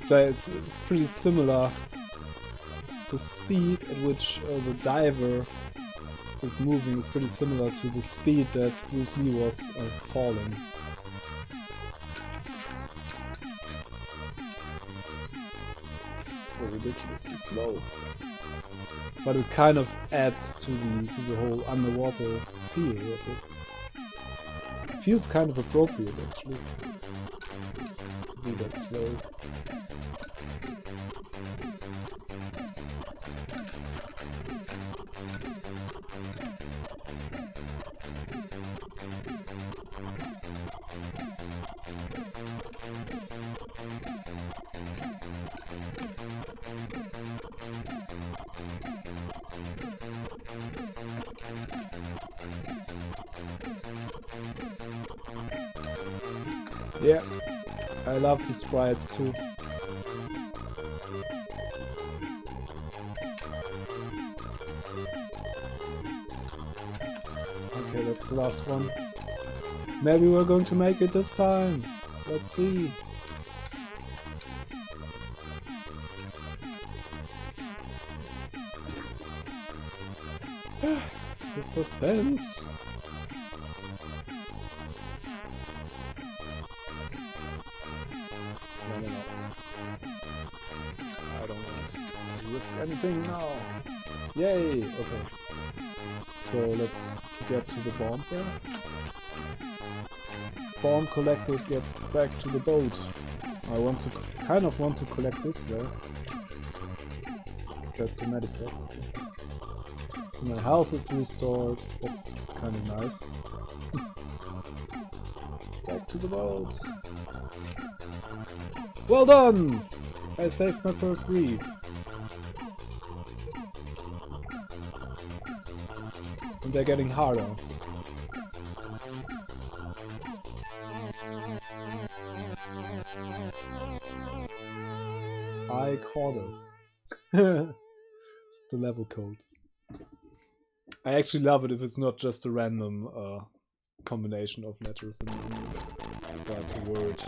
Speaker 1: So it's pretty similar. The speed at which the diver is moving is pretty similar to the speed that Bruce Lee was falling. So ridiculously slow. But it kind of adds to the whole underwater feel of it. It feels kind of appropriate actually to be that slow. Yeah, I love the sprites too. Okay, that's the last one. Maybe we're going to make it this time. Let's see. The suspense. No. I don't want to risk anything now. Yay! Okay. So let's get to the bomb there. Bomb collected, get back to the boat. I kind of want to collect this there. That's a medipack. So my health is restored. That's kind of nice. Back to the boat. Well done! I saved my first reef. And they're getting harder. I caught it. It's the level code. I actually love it if it's not just a random combination of letters and numbers, but a word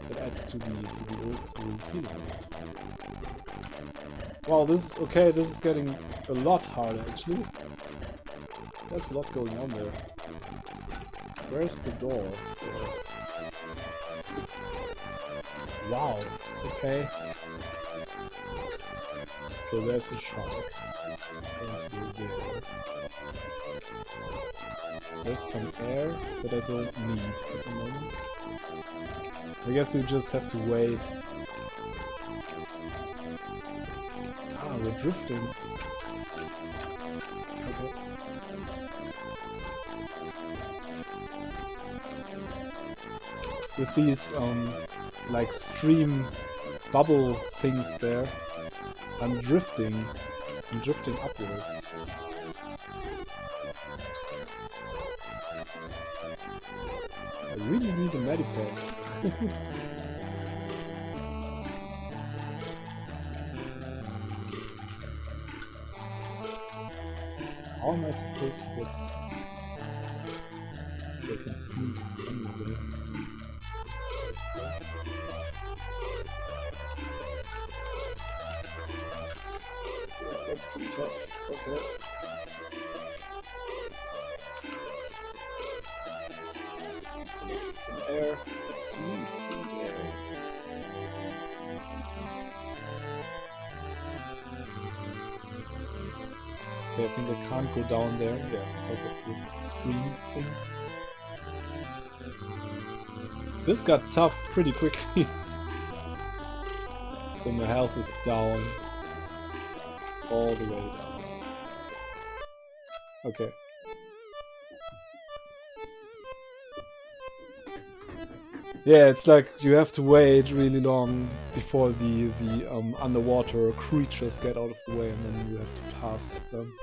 Speaker 1: that adds to the old school feeling. Wow, this is okay. This is getting a lot harder actually. There's a lot going on there. Where's the door? Wow. Okay. So there's a shark. There's some air that I don't need at the moment. I guess you just have to wait. Ah, we're drifting. Okay. with these like stream bubble things there. I'm drifting upwards. I really need a medipack. How am I supposed to get... I can sneak anywhere. Yeah, that's pretty tough. Okay. Some air. Sweet air. Okay, I think I can't go down there, yeah, because of the stream thing. This got tough pretty quickly. So my health is down. All the way down. Okay. Yeah, it's like you have to wait really long before the underwater creatures get out of the way, and then you have to pass them.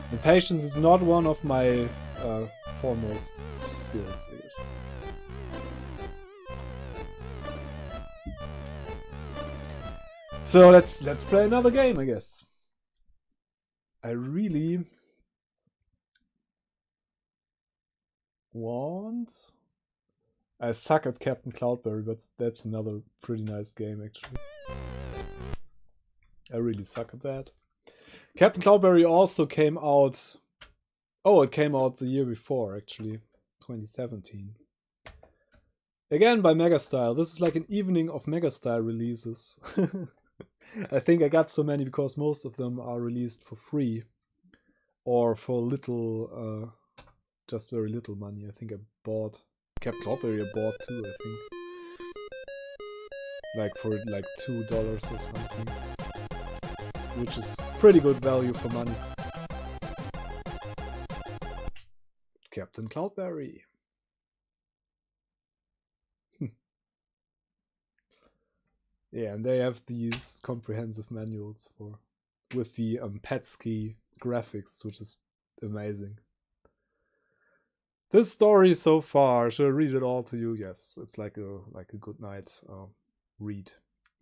Speaker 1: And patience is not one of my foremost skills, I guess. So let's play another game, I guess. I really want... I suck at Captain Cloudberry, but that's another pretty nice game, actually. I really suck at that. Captain Cloudberry also came out... Oh, it came out the year before, actually. 2017. Again by Megastyle. This is like an evening of Megastyle releases. I think I got so many because most of them are released for free. Or for little... just very little money. I think I bought... Captain Cloudberry I bought too, I think. Like for like $2 or something. Which is pretty good value for money. Captain Cloudberry. Yeah, and they have these comprehensive manuals for with the Petsky graphics, which is amazing. This story so far, should I read it all to you? Yes, it's like a good night read.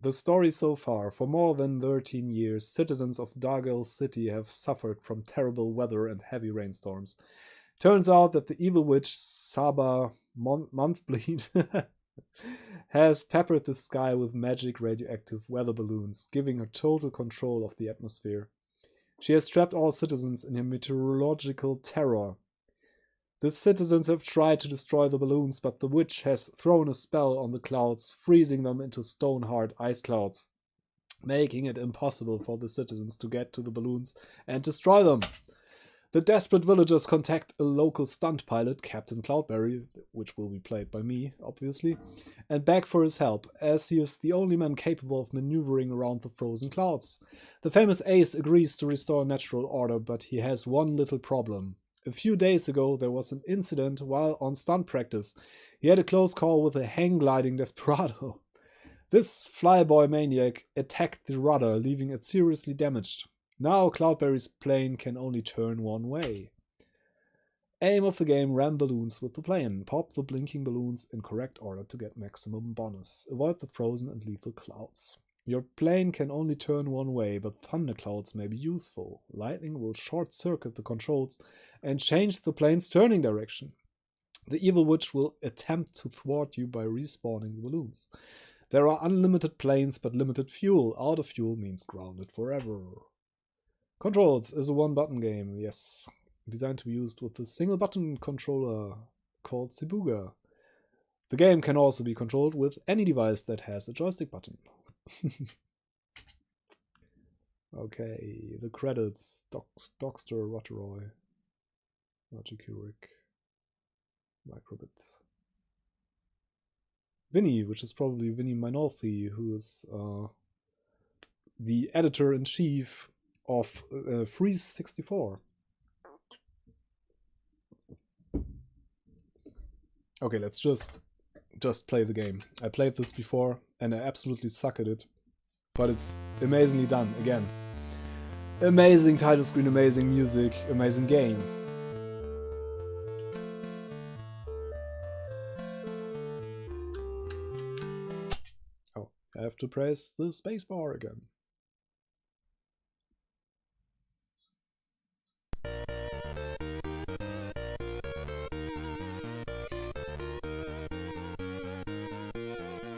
Speaker 1: The story so far, for more than 13 years, citizens of Dargel City have suffered from terrible weather and heavy rainstorms. Turns out that the evil witch Saba Monthbleed has peppered the sky with magic radioactive weather balloons, giving her total control of the atmosphere. She has trapped all citizens in her meteorological terror. The citizens have tried to destroy the balloons, but the witch has thrown a spell on the clouds, freezing them into stone-hard ice clouds, making it impossible for the citizens to get to the balloons and destroy them. The desperate villagers contact a local stunt pilot, Captain Cloudberry, which will be played by me, obviously, and beg for his help, as he is the only man capable of maneuvering around the frozen clouds. The famous Ace agrees to restore natural order, but he has one little problem. A few days ago, there was an incident while on stunt practice. He had a close call with a hang-gliding desperado. This flyboy maniac attacked the rudder, leaving it seriously damaged. Now Cloudberry's plane can only turn one way. Aim of the game: ram balloons with the plane. Pop the blinking balloons in correct order to get maximum bonus. Avoid the frozen and lethal clouds. Your plane can only turn one way, but thunderclouds may be useful. Lightning will short-circuit the controls and change the plane's turning direction. The evil witch will attempt to thwart you by respawning the balloons. There are unlimited planes but limited fuel. Out of fuel means grounded forever. Controls is a one-button game, yes. Designed to be used with a single-button controller called Cibuga. The game can also be controlled with any device that has a joystick button. Okay, the credits. Dockster, Rotteroy, Magicuric, Microbit. Vinny, which is probably Vinny Mainolfi, who is the editor-in-chief of C64. Okay, let's just just play the game. I played this before and I absolutely suck at it. But it's amazingly done, again. Amazing title screen, amazing music, amazing game. Oh, I have to press the spacebar again.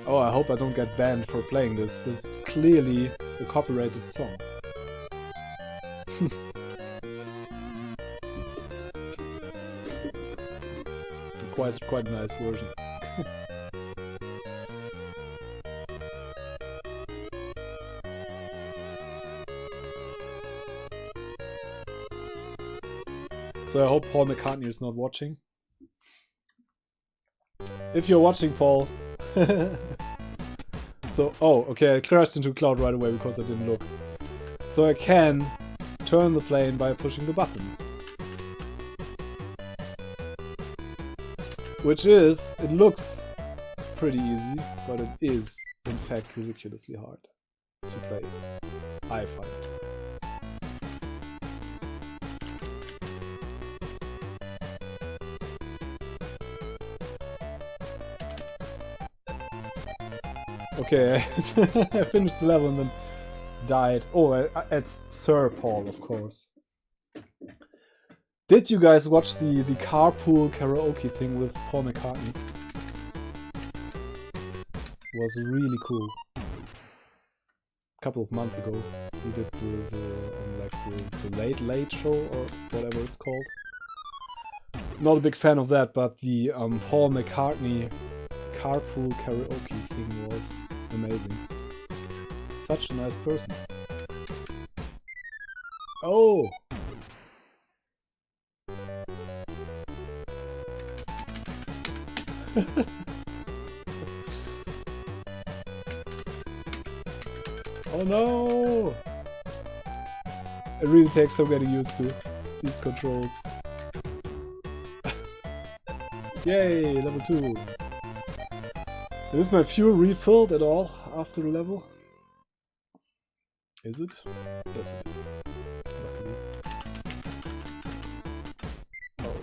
Speaker 1: Oh, I hope I don't get banned for playing this. This is clearly a copyrighted song. Quite a nice version. So I hope Paul McCartney is not watching. If you're watching, Paul. So, oh, okay, I crashed into cloud right away because I didn't look. So I can turn the plane by pushing the button. Which is, it looks pretty easy, but it is, in fact, ridiculously hard to play. I find. Okay, I finished the level and then died. Oh, it's Sir Paul, of course. Did you guys watch the carpool karaoke thing with Paul McCartney? It was really cool. A couple of months ago, he did the Late Late Show or whatever it's called. Not a big fan of that, but the Paul McCartney carpool karaoke thing was amazing. Such a nice person. Oh! Oh no! It really takes some getting used to these controls. Yay, level 2. Is my fuel refilled at all after the level? Is it? Yes, it is. Luckily. Oh.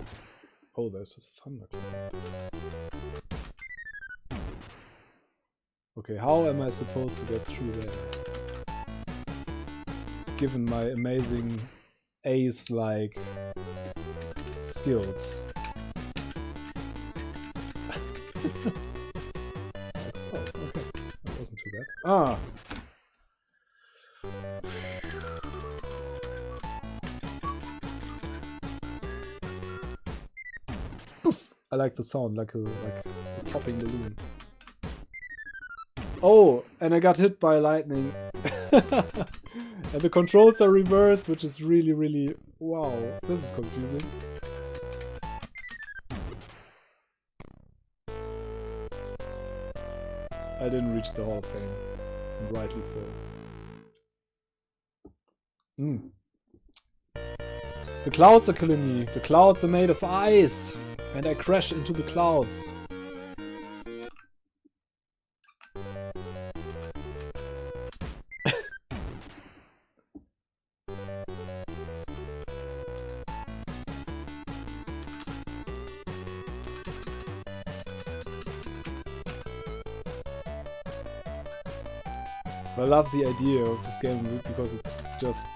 Speaker 1: Oh, there's a thunderclap. Okay, how am I supposed to get through there? Given my amazing ace-like skills. Okay, that wasn't too bad. Ah! Poof! I like the sound, like a popping balloon. Oh, and I got hit by lightning. And the controls are reversed, which is really, really... Wow, this is confusing. I didn't reach the Hall of Fame, and rightly so. The clouds are killing me. The clouds are made of ice, and I crash into the clouds. I love the idea of this game because it just...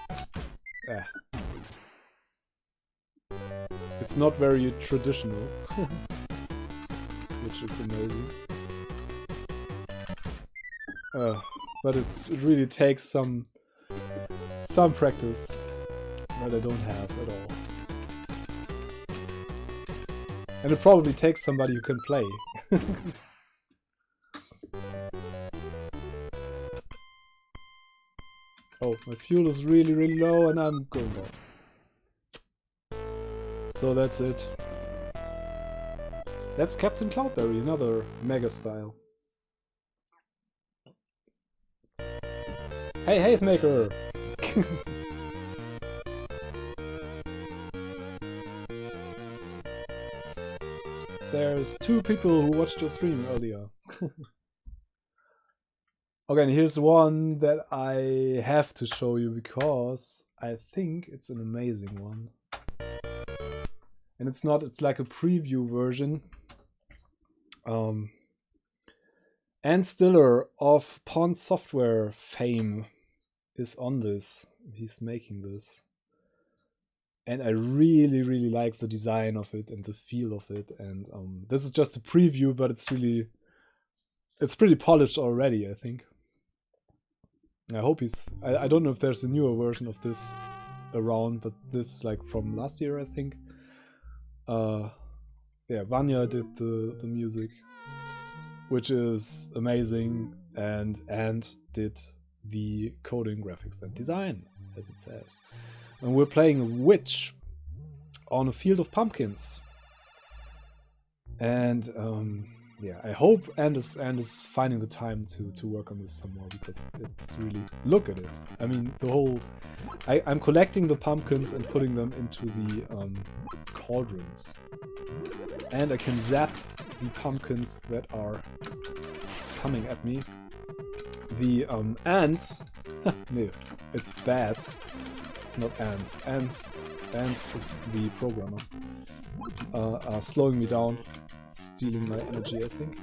Speaker 1: It's not very traditional, which is amazing. But it really takes some practice that I don't have at all. And it probably takes somebody who can play. Oh, my fuel is really, really low and I'm going down. So that's it. That's Captain Cloudberry, another mega style. Hey, Hazemaker! there's 2 people who watched your stream earlier. Okay, and here's one that I have to show you because I think it's an amazing one. And it's like a preview version. Ann Stiller of Pond Software fame is on this. He's making this. And I really, really like the design of it and the feel of it. And this is just a preview, but it's pretty polished already, I think. I hope I don't know if there's a newer version of this around, but this like from last year, I think. Yeah, Vanya did the music, which is amazing, and did the coding, graphics, and design, as it says. And we're playing a witch on a field of pumpkins. And yeah, I hope Ann is finding the time to work on this some more, because it's really, look at it. I mean, the whole, I'm collecting the pumpkins and putting them into the cauldrons. And I can zap the pumpkins that are coming at me. The ants, no, it's bats. It's not ants. Ant is the programmer. Are slowing me down. It's stealing my energy, I think.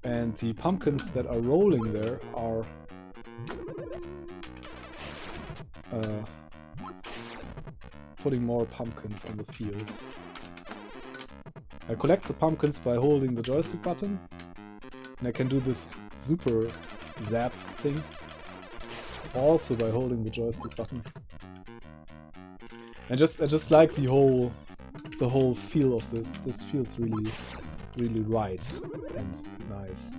Speaker 1: And the pumpkins that are rolling there are putting more pumpkins on the field. I collect the pumpkins by holding the joystick button, and I can do this super zap thing also by holding the joystick button. I just like the whole feel of this. This feels really, really right and nice.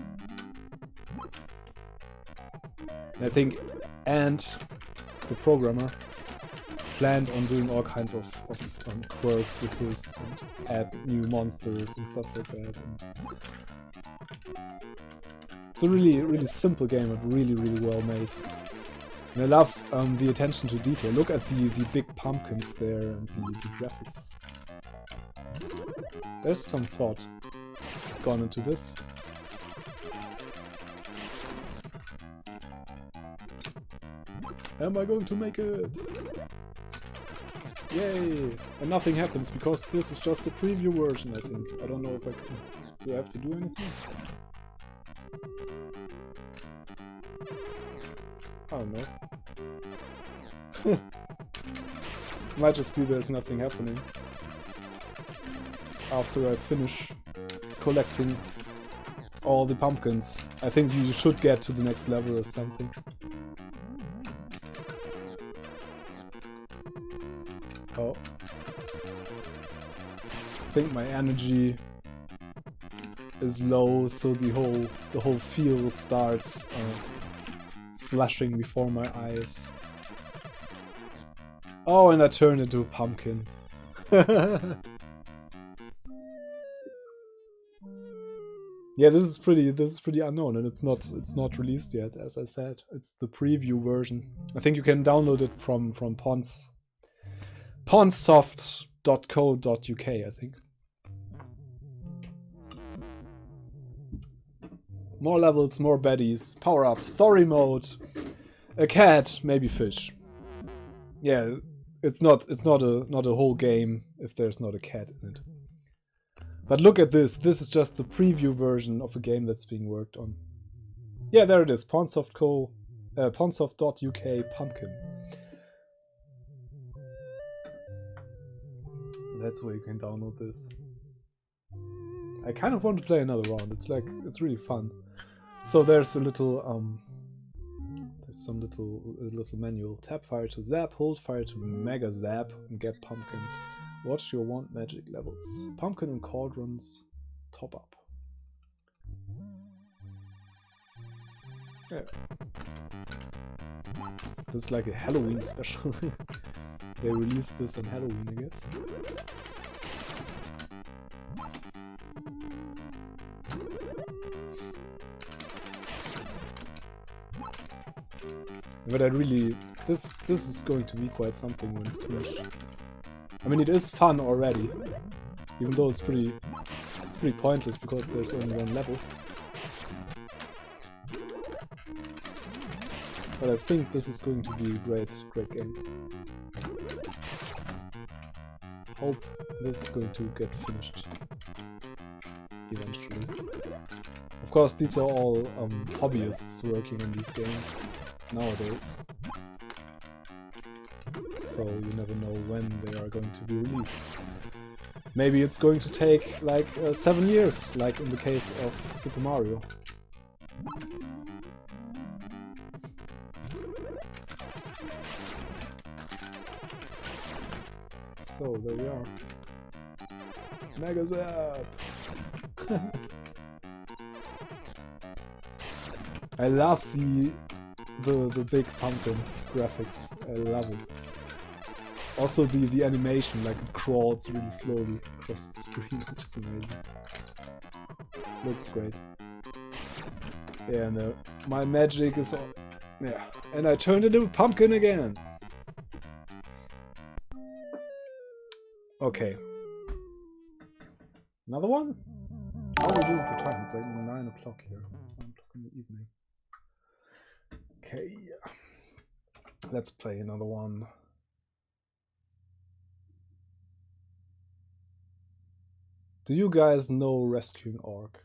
Speaker 1: And I think the programmer, planned on doing all kinds of quirks with this and add new monsters and stuff like that. And it's a really, really simple game, but really, really well made. And I love the attention to detail. Look at the big pumpkins there and the graphics. There's some thought gone into this. Am I going to make it? Yay! And nothing happens because this is just a preview version, I think. I don't know if I can... Do I have to do anything? I don't know. Might just be there's nothing happening. After I finish collecting all the pumpkins. I think you should get to the next level or something. Oh. I think my energy is low, so the whole field starts flashing before my eyes. Oh, and I turn into a pumpkin. Yeah, this is pretty unknown, and it's not released yet, as I said. It's the preview version. I think you can download it from pondsoft.co.uk, I think. More levels, more baddies, power-ups, story mode, a cat, maybe fish. Yeah, it's not a whole game if there's not a cat in it. But look at this. This is just the preview version of a game that's being worked on. Yeah, there it is. Pondsoft.uk pumpkin. That's where you can download this. I kind of want to play another round. It's really fun. So there's a little there's some little manual. Tap fire to zap, hold fire to mega zap, and get pumpkin. Watch your wand magic levels. Pumpkin and cauldrons top up. Yeah. This is like a Halloween special. They released this on Halloween, I guess. But I really... This is going to be quite something when it's finished. I mean, it is fun already, even though it's pretty pointless because there's only one level. But I think this is going to be a great game. Hope this is going to get finished eventually. Of course, these are all hobbyists working on these games nowadays. So you never know when they are going to be released. Maybe it's going to take like 7 years, like in the case of Super Mario. So there we are. Mega Zap! I love the big pumpkin graphics. I love it. Also the animation, like it crawls really slowly across the screen, which is amazing. Looks great. Yeah, and my magic is all... Yeah, and I turned into a pumpkin again! Okay. Another one? How are we doing for time? It's like 9 o'clock here. 9 o'clock in the evening. Okay. Let's play another one. Do you guys know Rescuing Orc?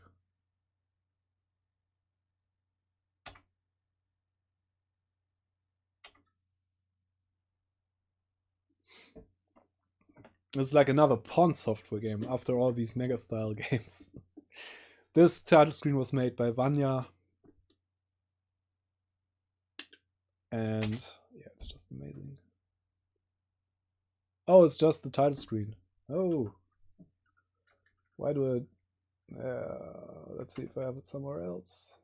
Speaker 1: It's like another Pond Software game after all these Mega style games. This title screen was made by Vanya. And yeah, it's just amazing. Oh, it's just the title screen. Oh. Why do I... let's see if I have it somewhere else.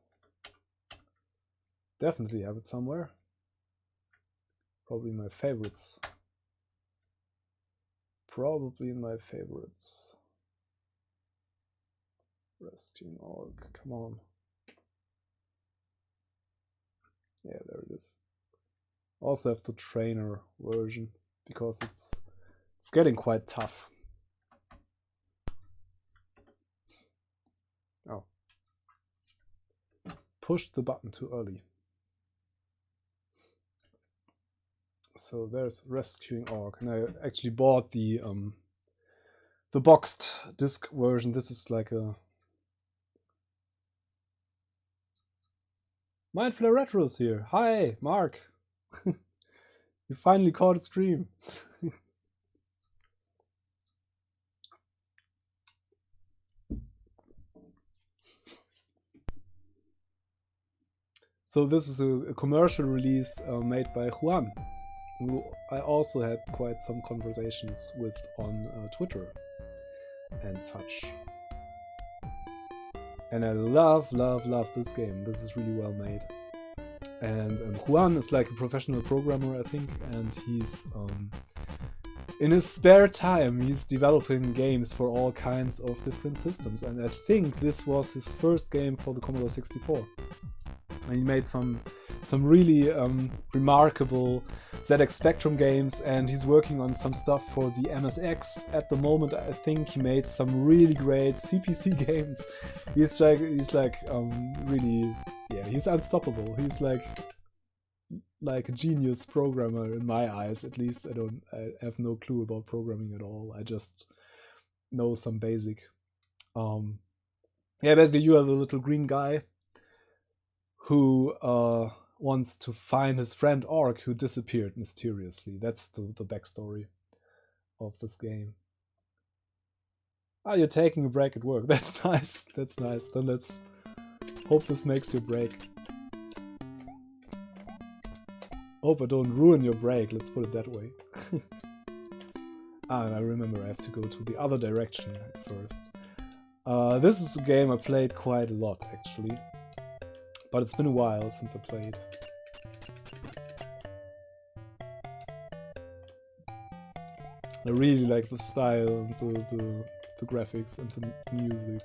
Speaker 1: Definitely have it somewhere. Probably my favorites. Probably in my favorites. Rescuing Org, come on. Yeah, there it is. Also have the trainer version because it's getting quite tough. Oh. Pushed the button too early. So there's Rescuing Orc, and I actually bought the boxed disc version. This is like a Mindflare Retro's here. Hi, Mark. You finally caught a stream. So this is a commercial release made by Juan, who I also had quite some conversations with on Twitter and such. And I love this game. This is really well made. And Juan is like a professional programmer, I think, and he's in his spare time he's developing games for all kinds of different systems. And I think this was his first game for the Commodore 64. And he made some really remarkable ZX Spectrum games, and he's working on some stuff for the MSX at the moment. I think he made some really great CPC games. He's like really, yeah, he's unstoppable. He's like a genius programmer in my eyes, at least. I have no clue about programming at all. I just know some basic. Yeah, basically you are the little green guy who wants to find his friend Orc who disappeared mysteriously. That's the backstory of this game. Ah, you're taking a break at work. That's nice. That's nice. Then let's hope this makes your break. Hope I don't ruin your break, let's put it that way. And I remember I have to go to the other direction at first. This is a game I played quite a lot, actually. But it's been a while since I played. I really like the style, the graphics, and the music.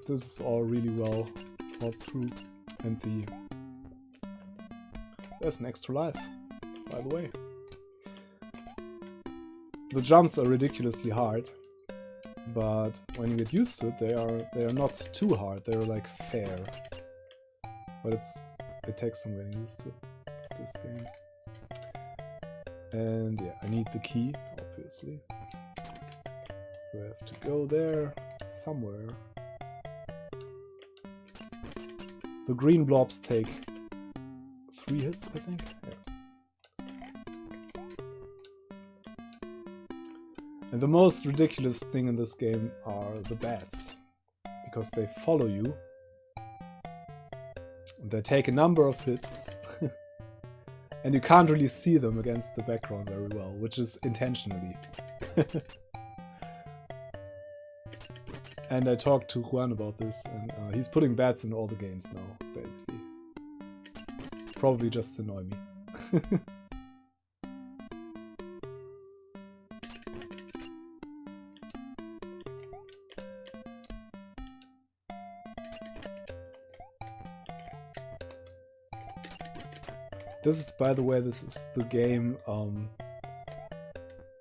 Speaker 1: This is all really well thought through. And there's an extra life, by the way. The jumps are ridiculously hard, but when you get used to it, they are not too hard. They're like fair. But it takes some getting used to this game. And yeah, I need the key, obviously. So I have to go there somewhere. The green blobs take 3 hits, I think. Yeah. And the most ridiculous thing in this game are the bats, because they follow you. And they take a number of hits. And you can't really see them against the background very well, which is intentionally. And I talked to Juan about this, and he's putting bats in all the games now, basically. Probably just to annoy me. This is, by the way, this is the game,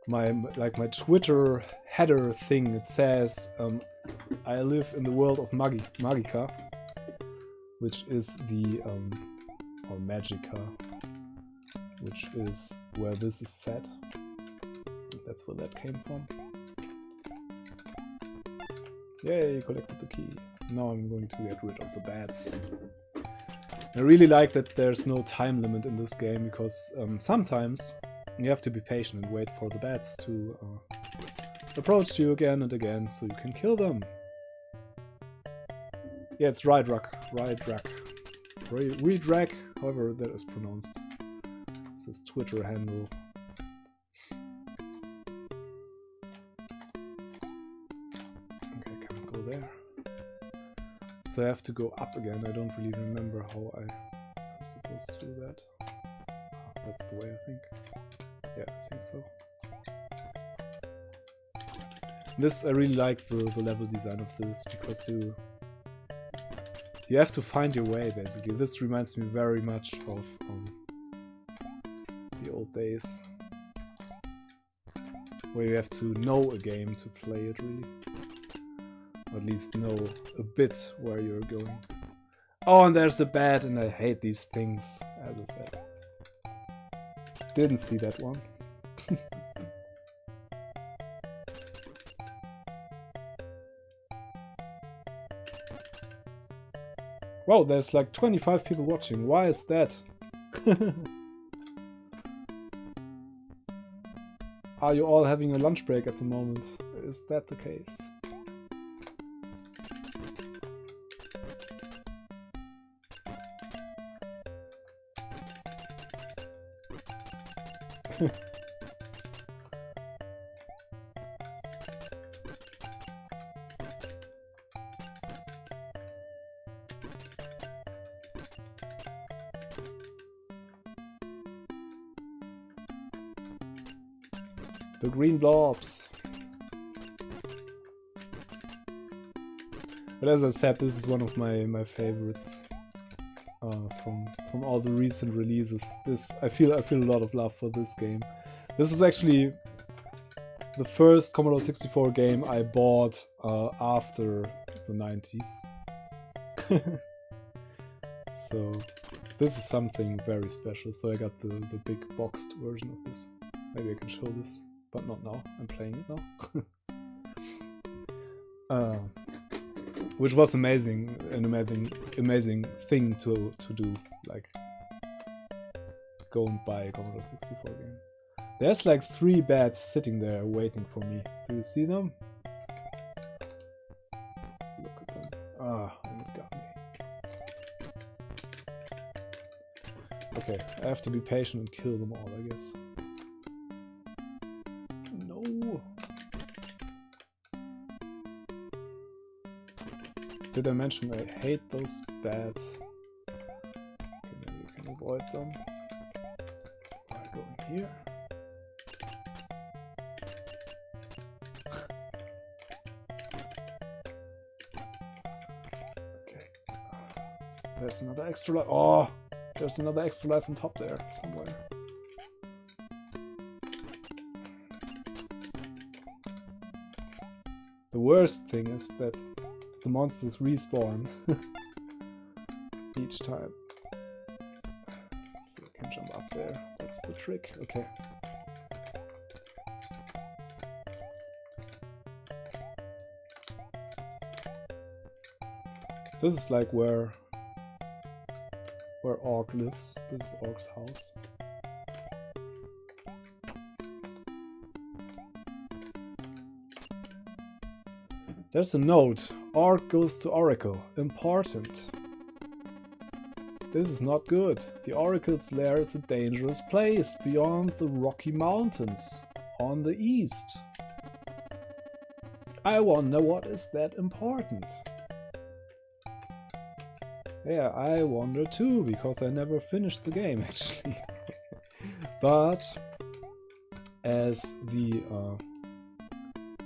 Speaker 1: my Twitter header thing, it says, I live in the world of Magica, which is the, or Magica, which is where this is set. That's where that came from. Yay, collected the key. Now I'm going to get rid of the bats. I really like that there's no time limit in this game, because sometimes you have to be patient and wait for the bats to approach you again and again, so you can kill them. Yeah, it's Redrag, however that is pronounced. It's his Twitter handle. Okay, I can't go there. So I have to go up again. I don't really remember how I'm supposed to do that. Oh, that's the way, I think. Yeah, I think so. This, I really like the level design of this, because you have to find your way, basically. This reminds me very much of the old days, where you have to know a game to play it, really. Or at least know a bit where you're going. Oh, and there's the bat, and I hate these things, as I said. Didn't see that one. Wow, there's like 25 people watching. Why is that? Are you all having a lunch break at the moment? Is that the case? The green blobs. But as I said, this is one of my favorites from all the recent releases. I feel a lot of love for this game. This was actually the first Commodore 64 game I bought after the 90s. So this is something very special. So I got the big boxed version of this. Maybe I can show this. But not now. I'm playing it now. Which was amazing, an amazing thing to do, like go and buy a Commodore 64 game. There's like 3 bats sitting there waiting for me. Do you see them? Look at them. Ah, and it got me. Okay, I have to be patient and kill them all, I guess. Did I mention I hate those bats? Okay, maybe you can avoid them by going here. Okay. There's another extra life. Oh! There's another extra life on top there, somewhere. worst thing is that the monsters respawn each time. So I can jump up there. That's the trick. Okay. This is like where Orc lives. This is Orc's house. There's a note. Orc goes to Oracle. Important. This is not good. The Oracle's lair is a dangerous place beyond the Rocky Mountains on the east. I wonder what is that important. Yeah, I wonder too, because I never finished the game actually. But as the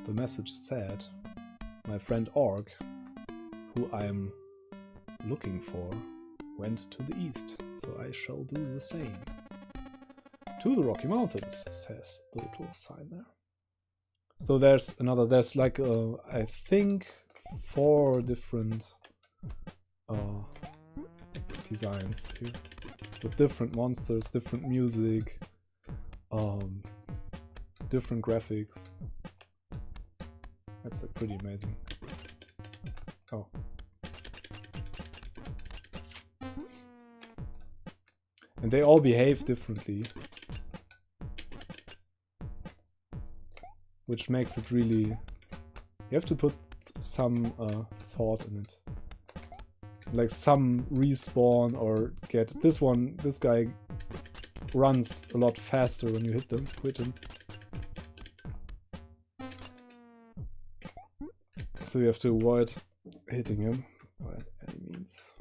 Speaker 1: message said, my friend Orc, who I'm looking for, went to the east, so I shall do the same. To the Rocky Mountains, says the little sign there. So there's like I think 4 different designs here, with different monsters, different music, different graphics. That's like pretty amazing. Oh. And they all behave differently, which makes it really... You have to put some thought in it. Like some respawn or get... This guy runs a lot faster when you hit him. So you have to avoid hitting him by any means.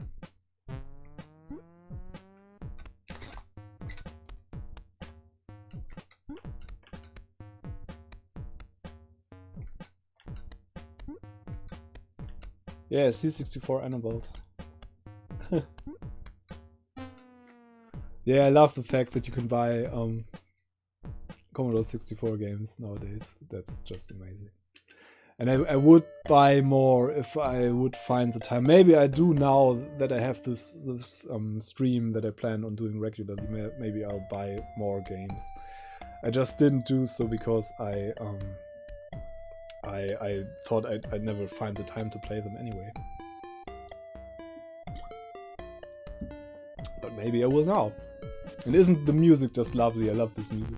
Speaker 1: Yeah, C64 Annabelle. Yeah, I love the fact that you can buy Commodore 64 games nowadays. That's just amazing. And I would buy more if I would find the time. Maybe I do now that I have this stream that I plan on doing regularly. Maybe I'll buy more games. I just didn't do so because I thought I'd never find the time to play them anyway. But maybe I will now. And isn't the music just lovely? I love this music.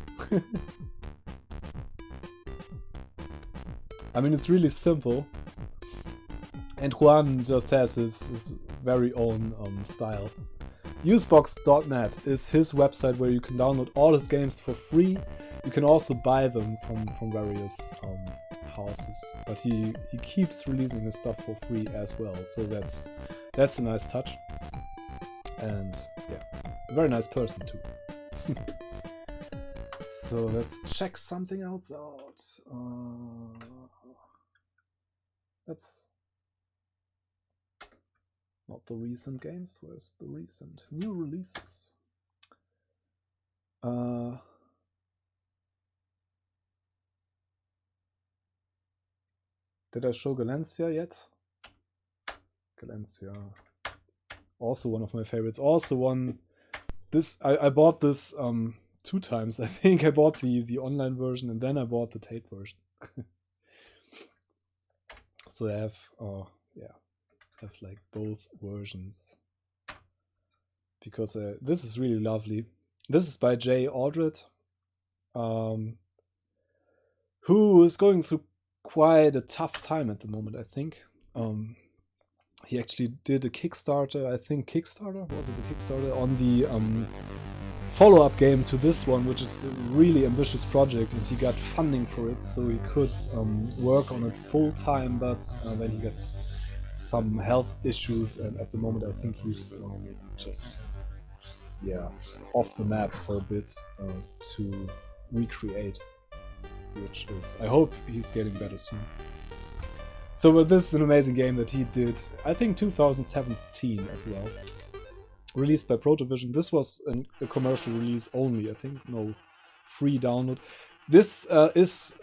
Speaker 1: I mean, it's really simple. And Juan just has his very own style. Usebox.net is his website where you can download all his games for free. You can also buy them from various houses, but he keeps releasing his stuff for free as well, so that's a nice touch. And yeah, a very nice person too. So let's check something else out. That's not the recent games. Where's the recent new releases? Did I show Galencia yet? Galencia, also one of my favorites. Also one. This I bought this 2 times. I think I bought the online version and then I bought the tape version. So I have have like both versions because this is really lovely. This is by Jay Aldred, who is going through quite a tough time at the moment, I think. He actually did a Kickstarter, I think Kickstarter? Was it a Kickstarter? On the follow-up game to this one, which is a really ambitious project, and he got funding for it, so he could work on it full-time, but then he got some health issues, and at the moment I think he's just off the map for a bit to recreate, which is, I hope he's getting better soon. So but this is an amazing game that he did, I think 2017 as well. Released by Protovision. This was a commercial release only, I think, no free download. This is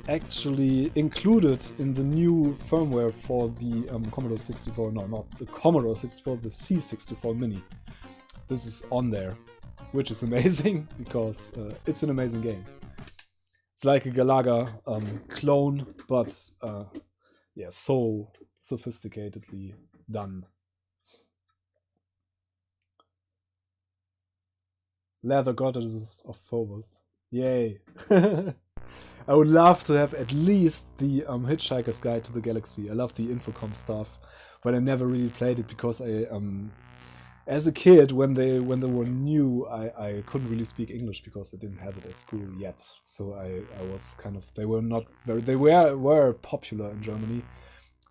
Speaker 1: actually included in the new firmware for the Commodore 64. No, not the Commodore 64, the C64 Mini. This is on there, which is amazing because it's an amazing game. It's like a Galaga clone, but yeah, so sophisticatedly done. Leather Goddesses of Phobos. Yay. I would love to have at least the Hitchhiker's Guide to the Galaxy. I love the Infocom stuff, but I never really played it because I as a kid, when they were new, I couldn't really speak English because I didn't have it at school yet. So I was kind of, they were not very, they were popular in Germany,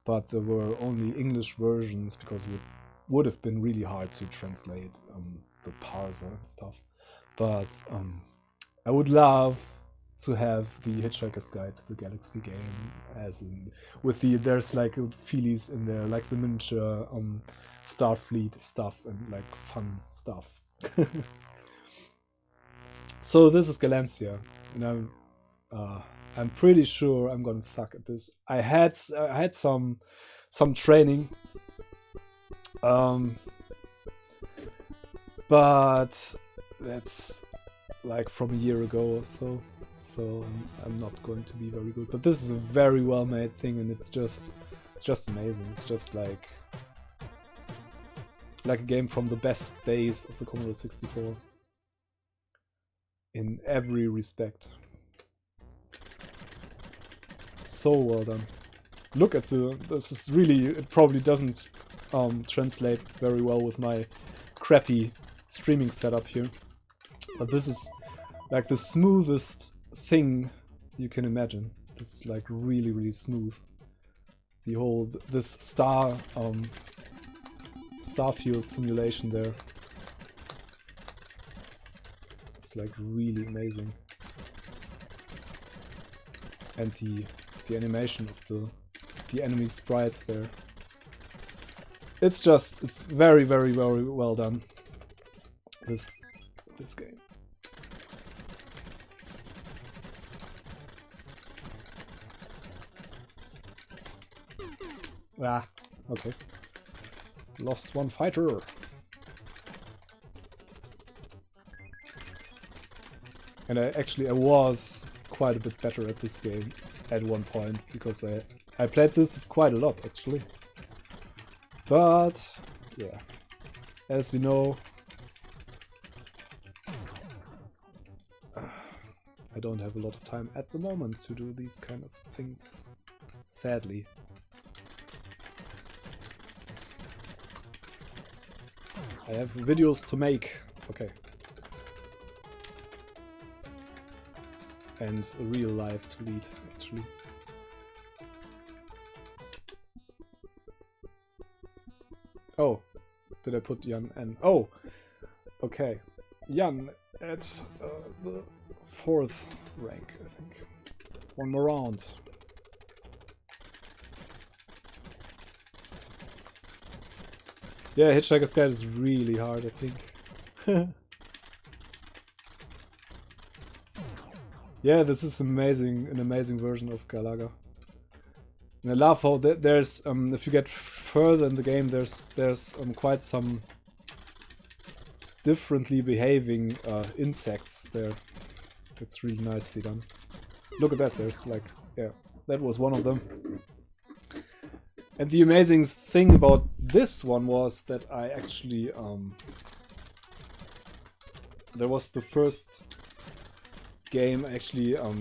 Speaker 1: but there were only English versions because it would have been really hard to translate the parser and stuff. But I would love to have the Hitchhiker's Guide to the Galaxy game, as in with the, there's like feelies in there, like the miniature Starfleet stuff and like fun stuff. So this is Galancia, and I'm pretty sure I'm gonna suck at this. I had some training, but that's like from a year ago or so. So I'm not going to be very good. But this is a very well made thing, and it's just amazing. It's just like a game from the best days of the Commodore 64 in every respect. So well done. Look at this is really, it probably doesn't translate very well with my crappy streaming setup here, but this is like the smoothest thing you can imagine. This is like really, really smooth. The whole, this Starfield simulation there. It's like really amazing. And the animation of the enemy sprites there. It's just, it's very, very, very well done. This game. Ah, okay. Lost one fighter. And I was quite a bit better at this game at one point, because I played this quite a lot actually. But yeah, as you know, I don't have a lot of time at the moment to do these kind of things, sadly. I have videos to make, okay. And a real life to lead, actually. Oh, did I put Jan N? Oh, okay. Jan at the 4th rank, I think. One more round. Yeah, Hitchhiker's Guide is really hard, I think. Yeah, this is amazing, an amazing version of Galaga. And I love how there's, if you get further in the game, there's quite some differently behaving insects there. It's really nicely done. Look at that, there's like, yeah, that was one of them. And the amazing thing about this one was that I actually, there was the first game actually, I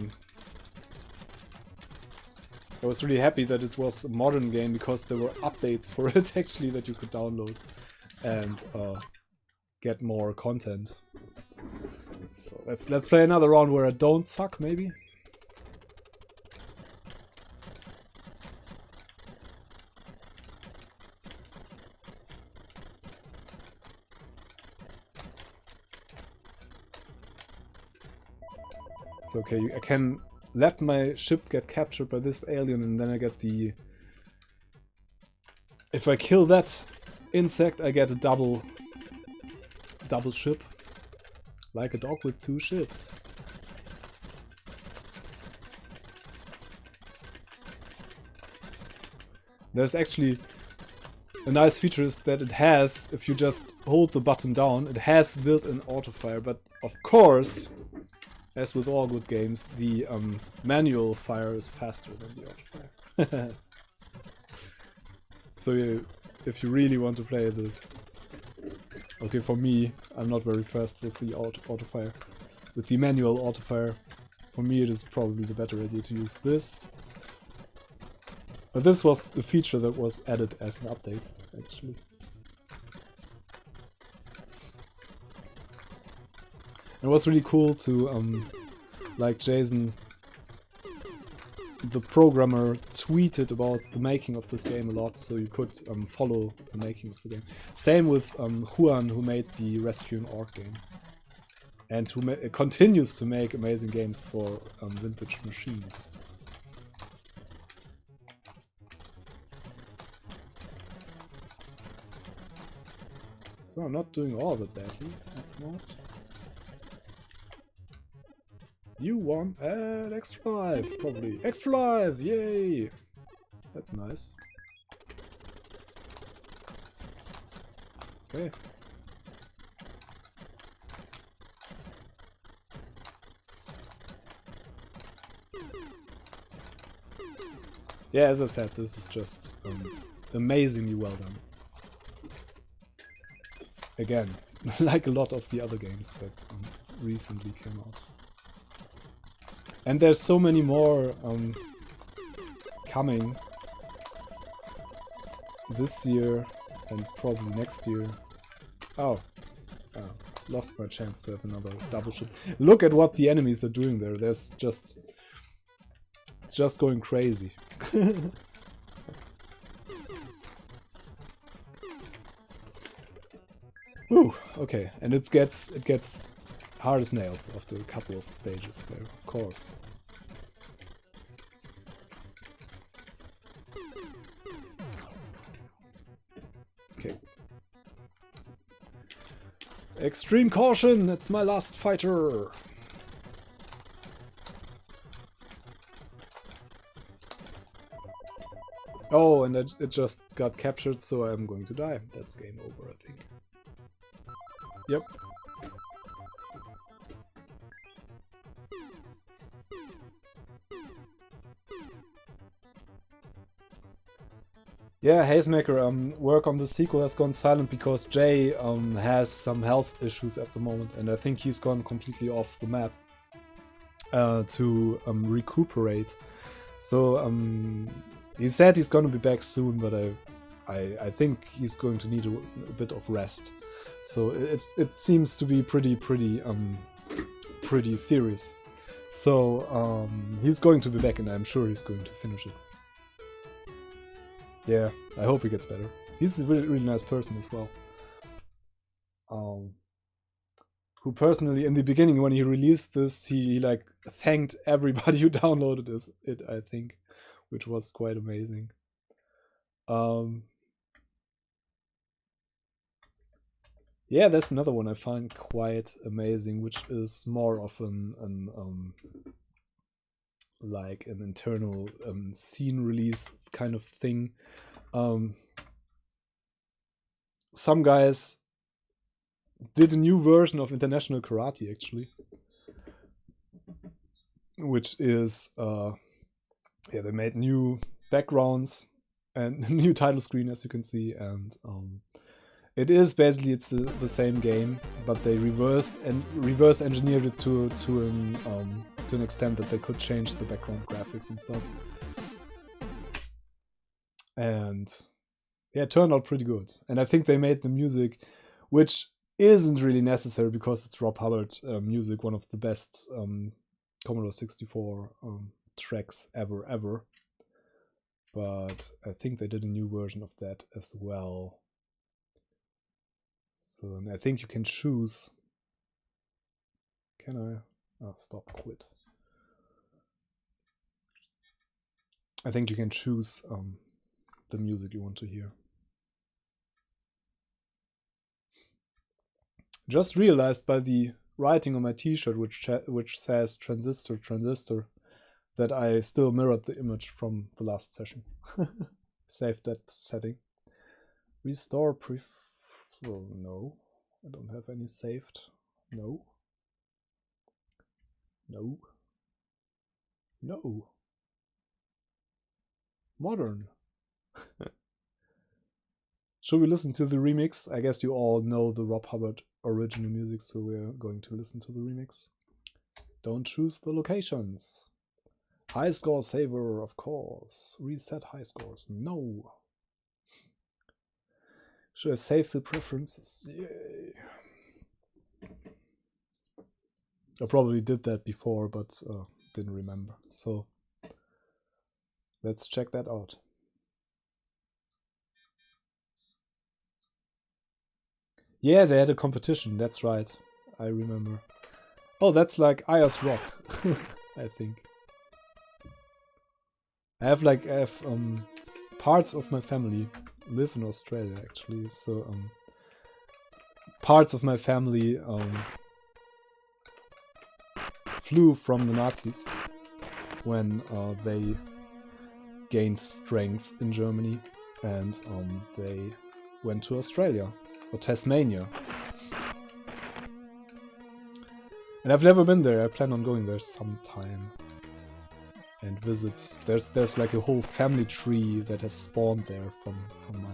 Speaker 1: was really happy that it was a modern game, because there were updates for it actually that you could download and get more content. So let's play another round where I don't suck, maybe. It's okay, I can let my ship get captured by this alien, and then I get the... If I kill that insect, I get a double ship. Like a dog with 2 ships. There's actually a nice feature is that it has, if you just hold the button down, it has built-in autofire, but of course, as with all good games, the manual fire is faster than the autofire. So if you really want to play this, okay, for me, I'm not very fast with the autofire, with the manual autofire. For me, it is probably the better idea to use this. But this was the feature that was added as an update, actually. It was really cool to, like Jason, the programmer, tweeted about the making of this game a lot, so you could follow the making of the game. Same with Juan, who made the Rescue and Orc game. And who continues to make amazing games for vintage machines. So I'm not doing all that badly at the moment. You won an extra life, probably. Extra life, yay! That's nice. Okay. Yeah, as I said, this is just amazingly well done. Again, like a lot of the other games that recently came out. And there's so many more coming this year and probably next year. Oh, lost my chance to have another double shot. Look at what the enemies are doing there. There's just... It's just going crazy. Whew, okay, and it gets hard as nails after a couple of stages there, of course. Okay. Extreme caution! It's my last fighter! Oh, and it just got captured, so I'm going to die. That's game over, I think. Yep. Yeah, Hazemaker, work on the sequel has gone silent because Jay has some health issues at the moment, and I think he's gone completely off the map to recuperate. So he said he's gonna be back soon, but I think he's going to need a bit of rest. So it seems to be pretty serious. So he's going to be back, and I'm sure he's going to finish it. Yeah, I hope he gets better. He's a really nice person as well. Who personally, in the beginning, when he released this, he like thanked everybody who downloaded it, I think, which was quite amazing. Yeah, there's another one I find quite amazing, which is more of an like an internal scene release kind of thing. Some guys did a new version of International Karate, actually, which is yeah, they made new backgrounds and new title screen, as you can see, and it is basically the same game, but they reverse engineered it to an extent that they could change the background graphics and stuff. And yeah, it turned out pretty good. And I think they made the music, which isn't really necessary because it's Rob Hubbard music, one of the best Commodore 64 tracks ever. But I think they did a new version of that as well. So and I think you can choose. Can I? Oh, stop, quit. I think you can choose the music you want to hear. Just realized by the writing on my t-shirt, which says transistor, that I still mirrored the image from the last session. Save that setting. Restore oh, no. I don't have any saved. No. No. No. Modern. Should we listen to the remix? I guess you all know the Rob Hubbard original music, so we're going to listen to the remix. Don't choose the locations. High score saver, of course. Reset high scores. No. Should I save the preferences? Yay. I probably did that before, but didn't remember. So let's check that out. Yeah, they had a competition. That's right. I remember. Oh, that's like iOS Rock, I think. I have parts of my family live in Australia actually, so parts of my family flew from the Nazis when they gained strength in Germany, and they went to Australia or Tasmania. And I've never been there. I plan on going there sometime and visit. There's like a whole family tree that has spawned there from my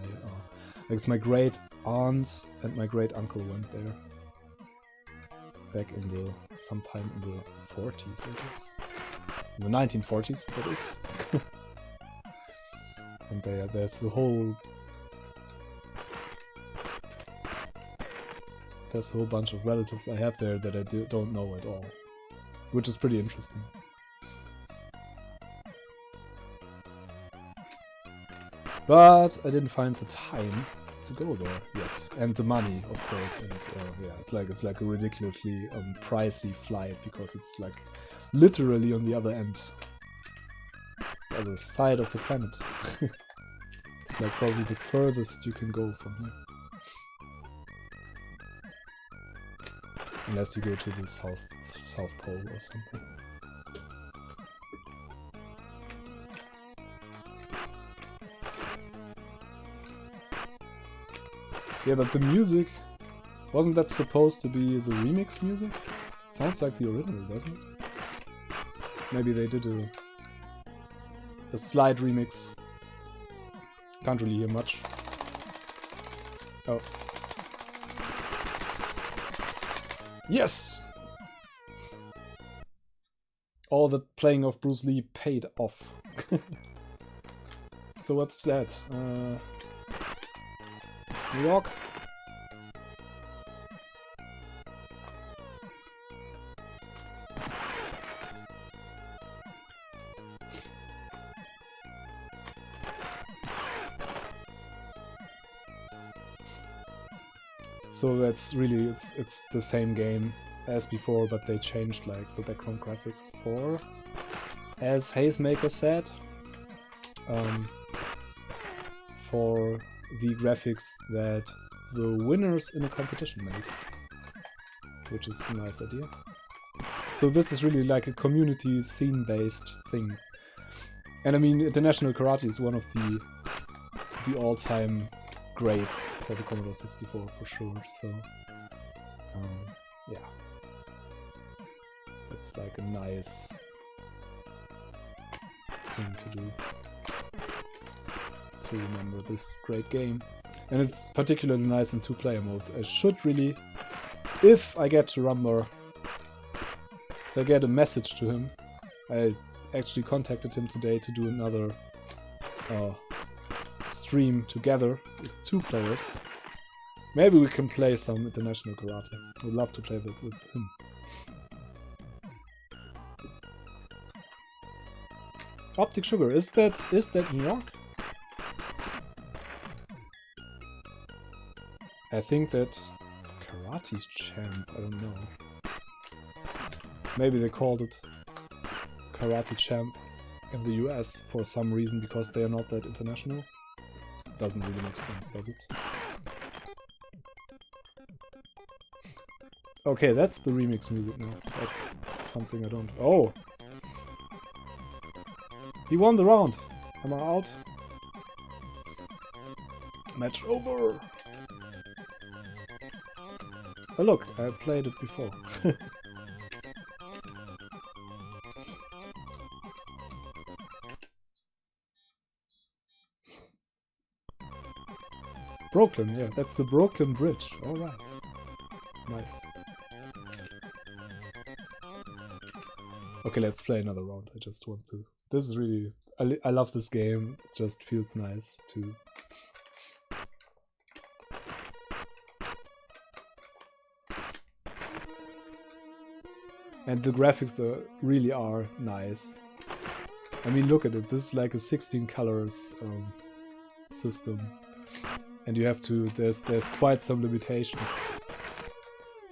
Speaker 1: like it's my great aunt and my great uncle went there back in the sometime in the 40s, I guess. In the 1940s, that is. And there's a whole bunch of relatives I have there that I don't know at all, which is pretty interesting. But I didn't find the time to go there yet, and the money, of course. And yeah, it's like a ridiculously pricey flight because it's like literally on the other end, other side of the planet. It's like probably the furthest you can go from here, unless you go to the South Pole or something. Yeah, but the music, wasn't that supposed to be the remix music? Sounds like the original, doesn't it? Maybe they did a slight remix. Can't really hear much. Oh. Yes! All the playing of Bruce Lee paid off. So what's that? New York? So that's really, it's the same game as before, but they changed like the background graphics for, as Hazemaker said, for the graphics that the winners in a competition made, which is a nice idea. So this is really like a community scene-based thing. And I mean, International Karate is one of the all-time greats for the Commodore 64 for sure, so yeah. It's like a nice thing to do, to remember this great game. And it's particularly nice in 2-player mode. I should really, if I get to Rumbar, if I get a message to him, I actually contacted him today to do another stream together with 2 players. Maybe we can play some International Karate. I would love to play that with him. Optic Sugar, is that New York? I think that Karate Champ, I don't know. Maybe they called it Karate Champ in the US for some reason, because they are not that international. Doesn't really make sense, does it? Okay, that's the remix music now. That's something I don't... Oh! He won the round! Am I out? Match over! Oh look, I played it before. Brooklyn, yeah, that's the Brooklyn Bridge. Alright. Nice. Okay, let's play another round. I just want to... This is really... I love this game. It just feels nice to... And the graphics really are nice. I mean, look at it. This is like a 16 colors system. And you have to... There's quite some limitations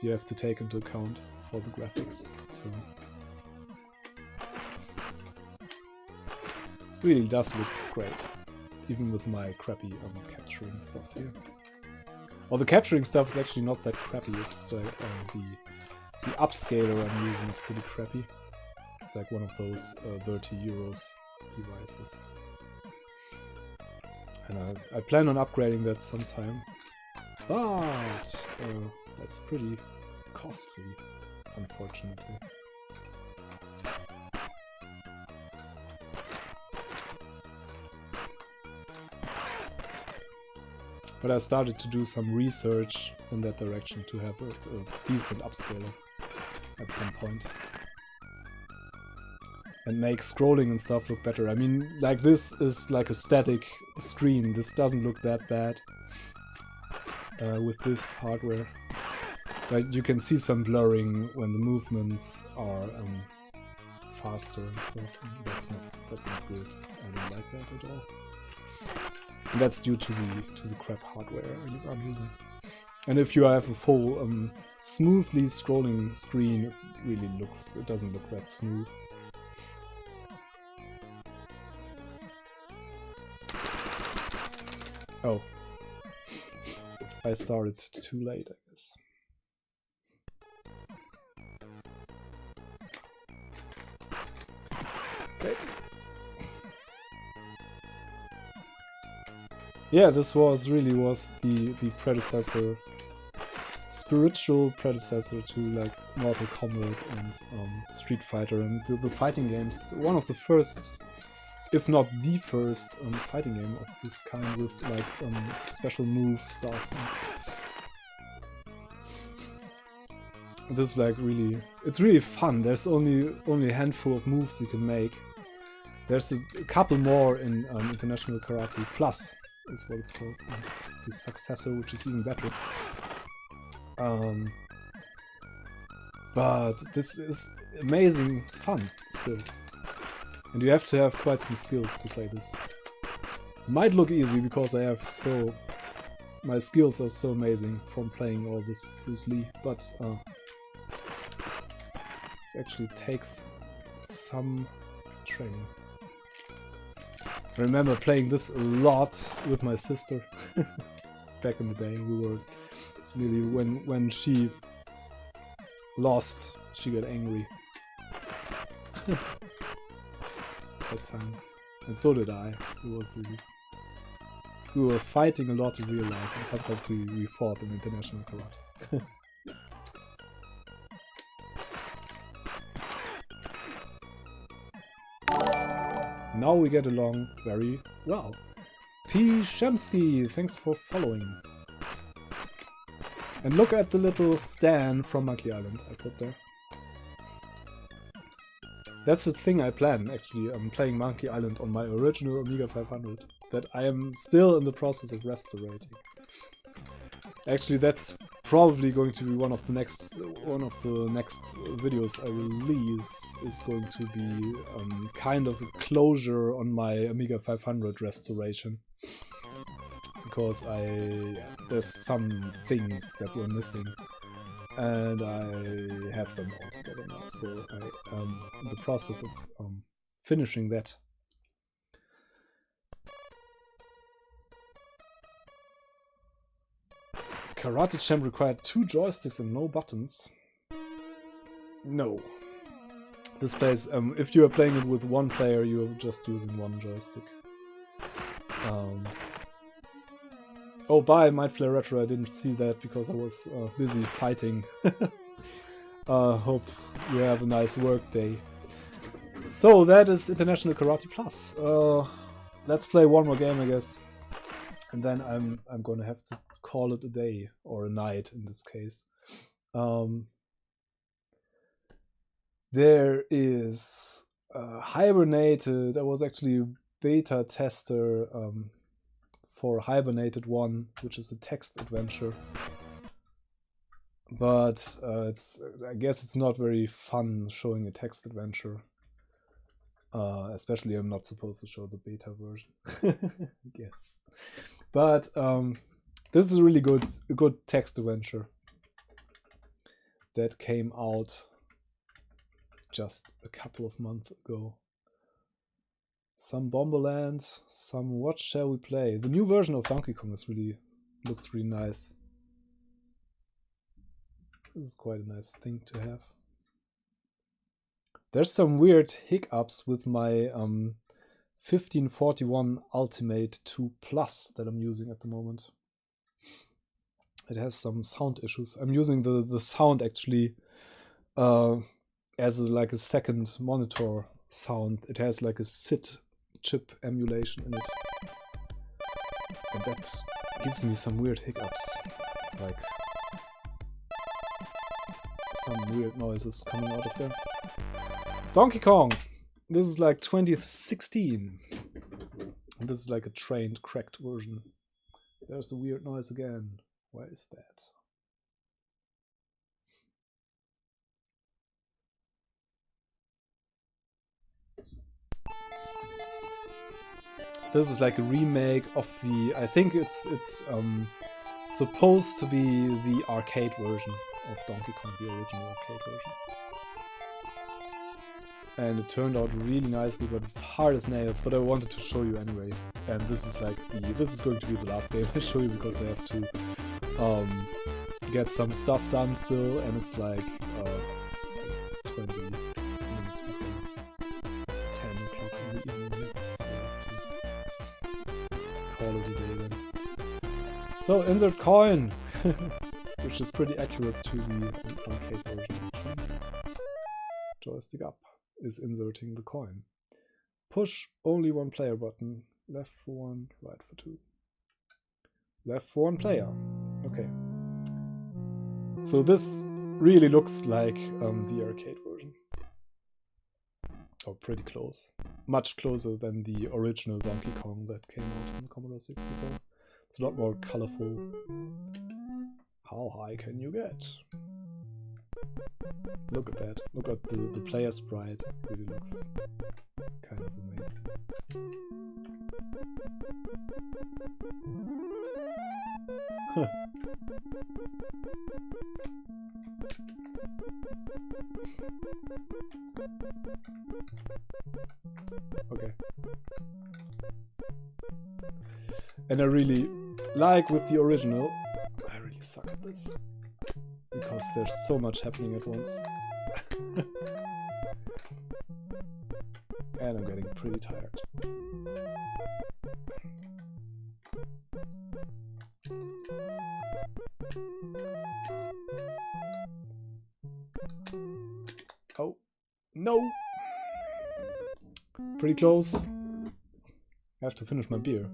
Speaker 1: you have to take into account for the graphics. So... Really does look great, even with my crappy capturing stuff here. Well, the capturing stuff is actually not that crappy, it's the upscaler I'm using is pretty crappy. It's like one of those 30 euros devices. And I plan on upgrading that sometime, but that's pretty costly, unfortunately. But I started to do some research in that direction to have a decent upscaler at some point. And make scrolling and stuff look better. I mean, like this is like a static screen. This doesn't look that bad with this hardware. But you can see some blurring when the movements are faster and stuff. And that's not good. I don't like that at all. And that's due to the crap hardware I'm using. And if you have a full smoothly scrolling screen, it doesn't look that smooth. Oh. I started too late, I guess. Okay. Yeah, this was the predecessor, spiritual predecessor to like Mortal Kombat and Street Fighter and the fighting games. One of the first, if not the first, fighting game of this kind with like special move stuff. This is like it's really fun. There's only a handful of moves you can make. There's a couple more in International Karate Plus. Is what it's called, the successor, which is even better. But this is amazing fun still, and you have to have quite some skills to play this. Might look easy because my skills are so amazing from playing all this Bruce Lee, but this actually takes some training. I remember playing this a lot with my sister back in the day. We were really, when she lost, she got angry at times, and so did I. We were fighting a lot in real life, and sometimes we fought in international karate. Now we get along very well. P. Shemsky, thanks for following. And look at the little stand from Monkey Island I put there. That's the thing I plan, actually. I'm playing Monkey Island on my original Amiga 500 that I am still in the process of restoring. Actually, that's probably going to be one of the next videos I release is going to be kind of a closure on my Amiga 500 restoration, because there's some things that were missing and I have them all together now, so I'm in the process of finishing that. Karate Champ required 2 joysticks and no buttons. No. This plays, if you are playing it with one player, you are just using one joystick. Oh, bye, Mindflayer Retro. I didn't see that because I was busy fighting. Hope you have a nice work day. So that is International Karate Plus. Let's play one more game, I guess, and then I'm gonna have to call it a day or a night in this case. There is Hibernated. I was actually a beta tester for Hibernated 1, which is a text adventure. But I guess it's not very fun showing a text adventure. Especially I'm not supposed to show the beta version, I guess. But this is a really good text adventure that came out just a couple of months ago. Some Bomberland, some What Shall We Play? The new version of Donkey Kong looks really nice. This is quite a nice thing to have. There's some weird hiccups with my 1541 Ultimate 2 Plus that I'm using at the moment. It has some sound issues. I'm using the sound actually as like a second monitor sound. It has like a SID chip emulation in it. And that gives me some weird hiccups. Like some weird noises coming out of there. Donkey Kong! This is like 2016. And this is like a trained, cracked version. There's the weird noise again. Where is that? This is like a remake of the... I think it's supposed to be the arcade version of Donkey Kong, the original arcade version. And it turned out really nicely, but it's hard as nails, but I wanted to show you anyway. And this is like this is going to be the last game I show you because I have to get some stuff done still, and it's like 20 minutes before 10 o'clock in the evening, so I have to call it a day then. So insert coin, which is pretty accurate to the arcade version actually. Joystick up is inserting the coin. Push only one player button. Left for one, right for two. Left for one player. Okay. So this really looks like the arcade version. Oh, pretty close. Much closer than the original Donkey Kong that came out on the Commodore 64. It's a lot more colorful. How high can you get? Look at that. Look at the player sprite. It really looks kind of amazing. Okay. And I really like with the original, I really suck at this. Because there's so much happening at once. And I'm getting pretty tired. Oh, no! Pretty close. I have to finish my beer.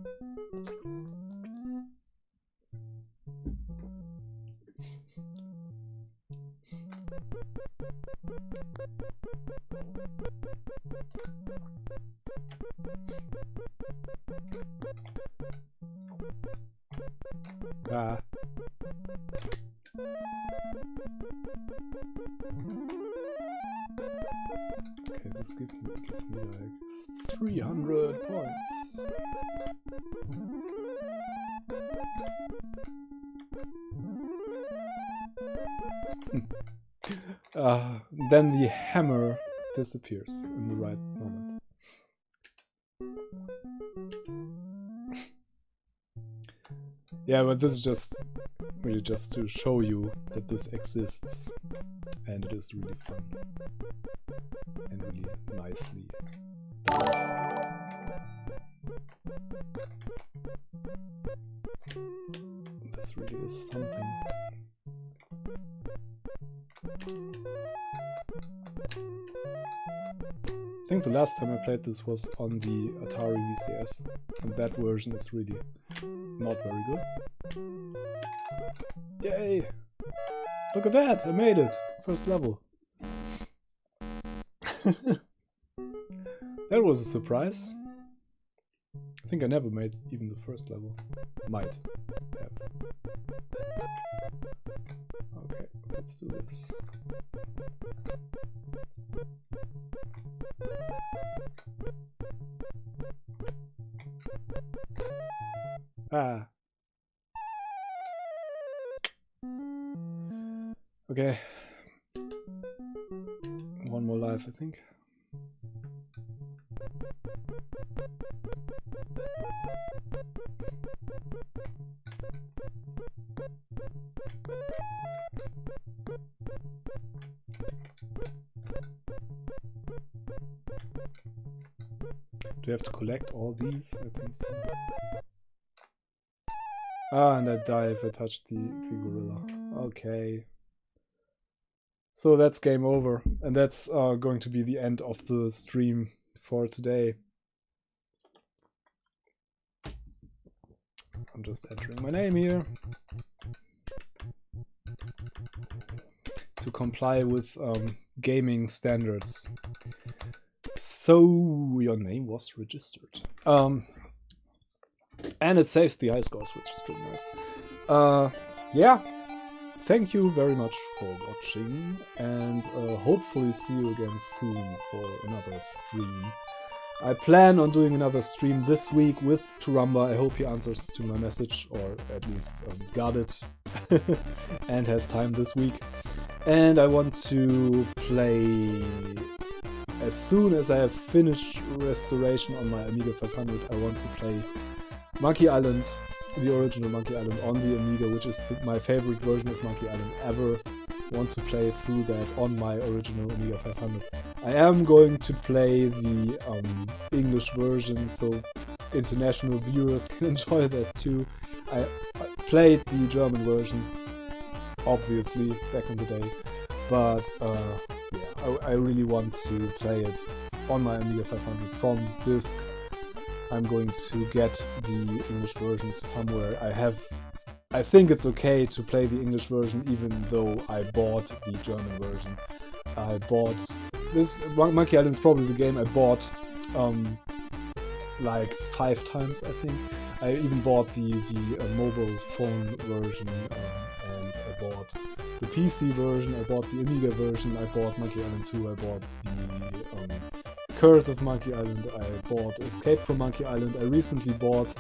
Speaker 1: Ah. Okay, this gives me like 300 points. Then the hammer disappears in the right moment. Yeah, but this is just really just to show you that this exists, and it is really fun and really nicely done. this really is something. I think the last time I played this was on the Atari VCS, and that version is really not very good. Yay! Look at that! I made it! First level. That was a surprise. I think I never made even the first level. Might have. Okay, let's do this. Ah. Okay. One more life, I think. Do you have to collect all these? I think so. Ah, and I die if I touch the gorilla. Okay. So that's game over. And that's going to be the end of the stream for today. I'm just entering my name here. To comply with gaming standards. So your name was registered. And it saves the high scores, which is pretty nice. Yeah. Thank you very much for watching, and hopefully see you again soon for another stream. I plan on doing another stream this week with Turamba. I hope he answers to my message, or at least got it and has time this week. And I want to play, as soon as I have finished restoration on my Amiga 500, I want to play Monkey Island, the original Monkey Island on the Amiga, which is my favorite version of Monkey Island ever. Want to play through that on my original Amiga 500. I am going to play the English version, so international viewers can enjoy that too. I played the German version, obviously, back in the day, but yeah, I really want to play it on my Amiga 500 from disc. I'm going to get the English version somewhere. I think it's okay to play the English version even though I bought the German version. I bought this Monkey Island is probably the game I bought like 5 times, I think. I even bought the mobile phone version, and I bought the PC version, I bought the Amiga version, I bought Monkey Island 2, I bought the Curse of Monkey Island, I bought Escape from Monkey Island, I recently bought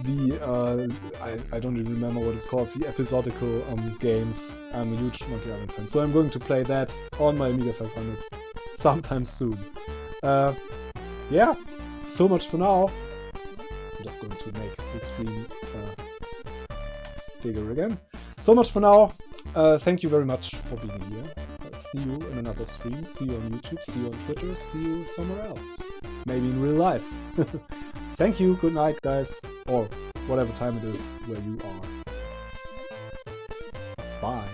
Speaker 1: the, I don't even remember what it's called, the episodical games. I'm a huge Monkey Island fan, so I'm going to play that on my Amiga 500 sometime soon. Yeah, so much for now. I'm just going to make the screen bigger again. So much for now. Thank you very much for being here. See you in another stream, see you on YouTube, see you on Twitter, see you somewhere else. Maybe in real life. Thank you, good night guys, or whatever time it is where you are. Bye.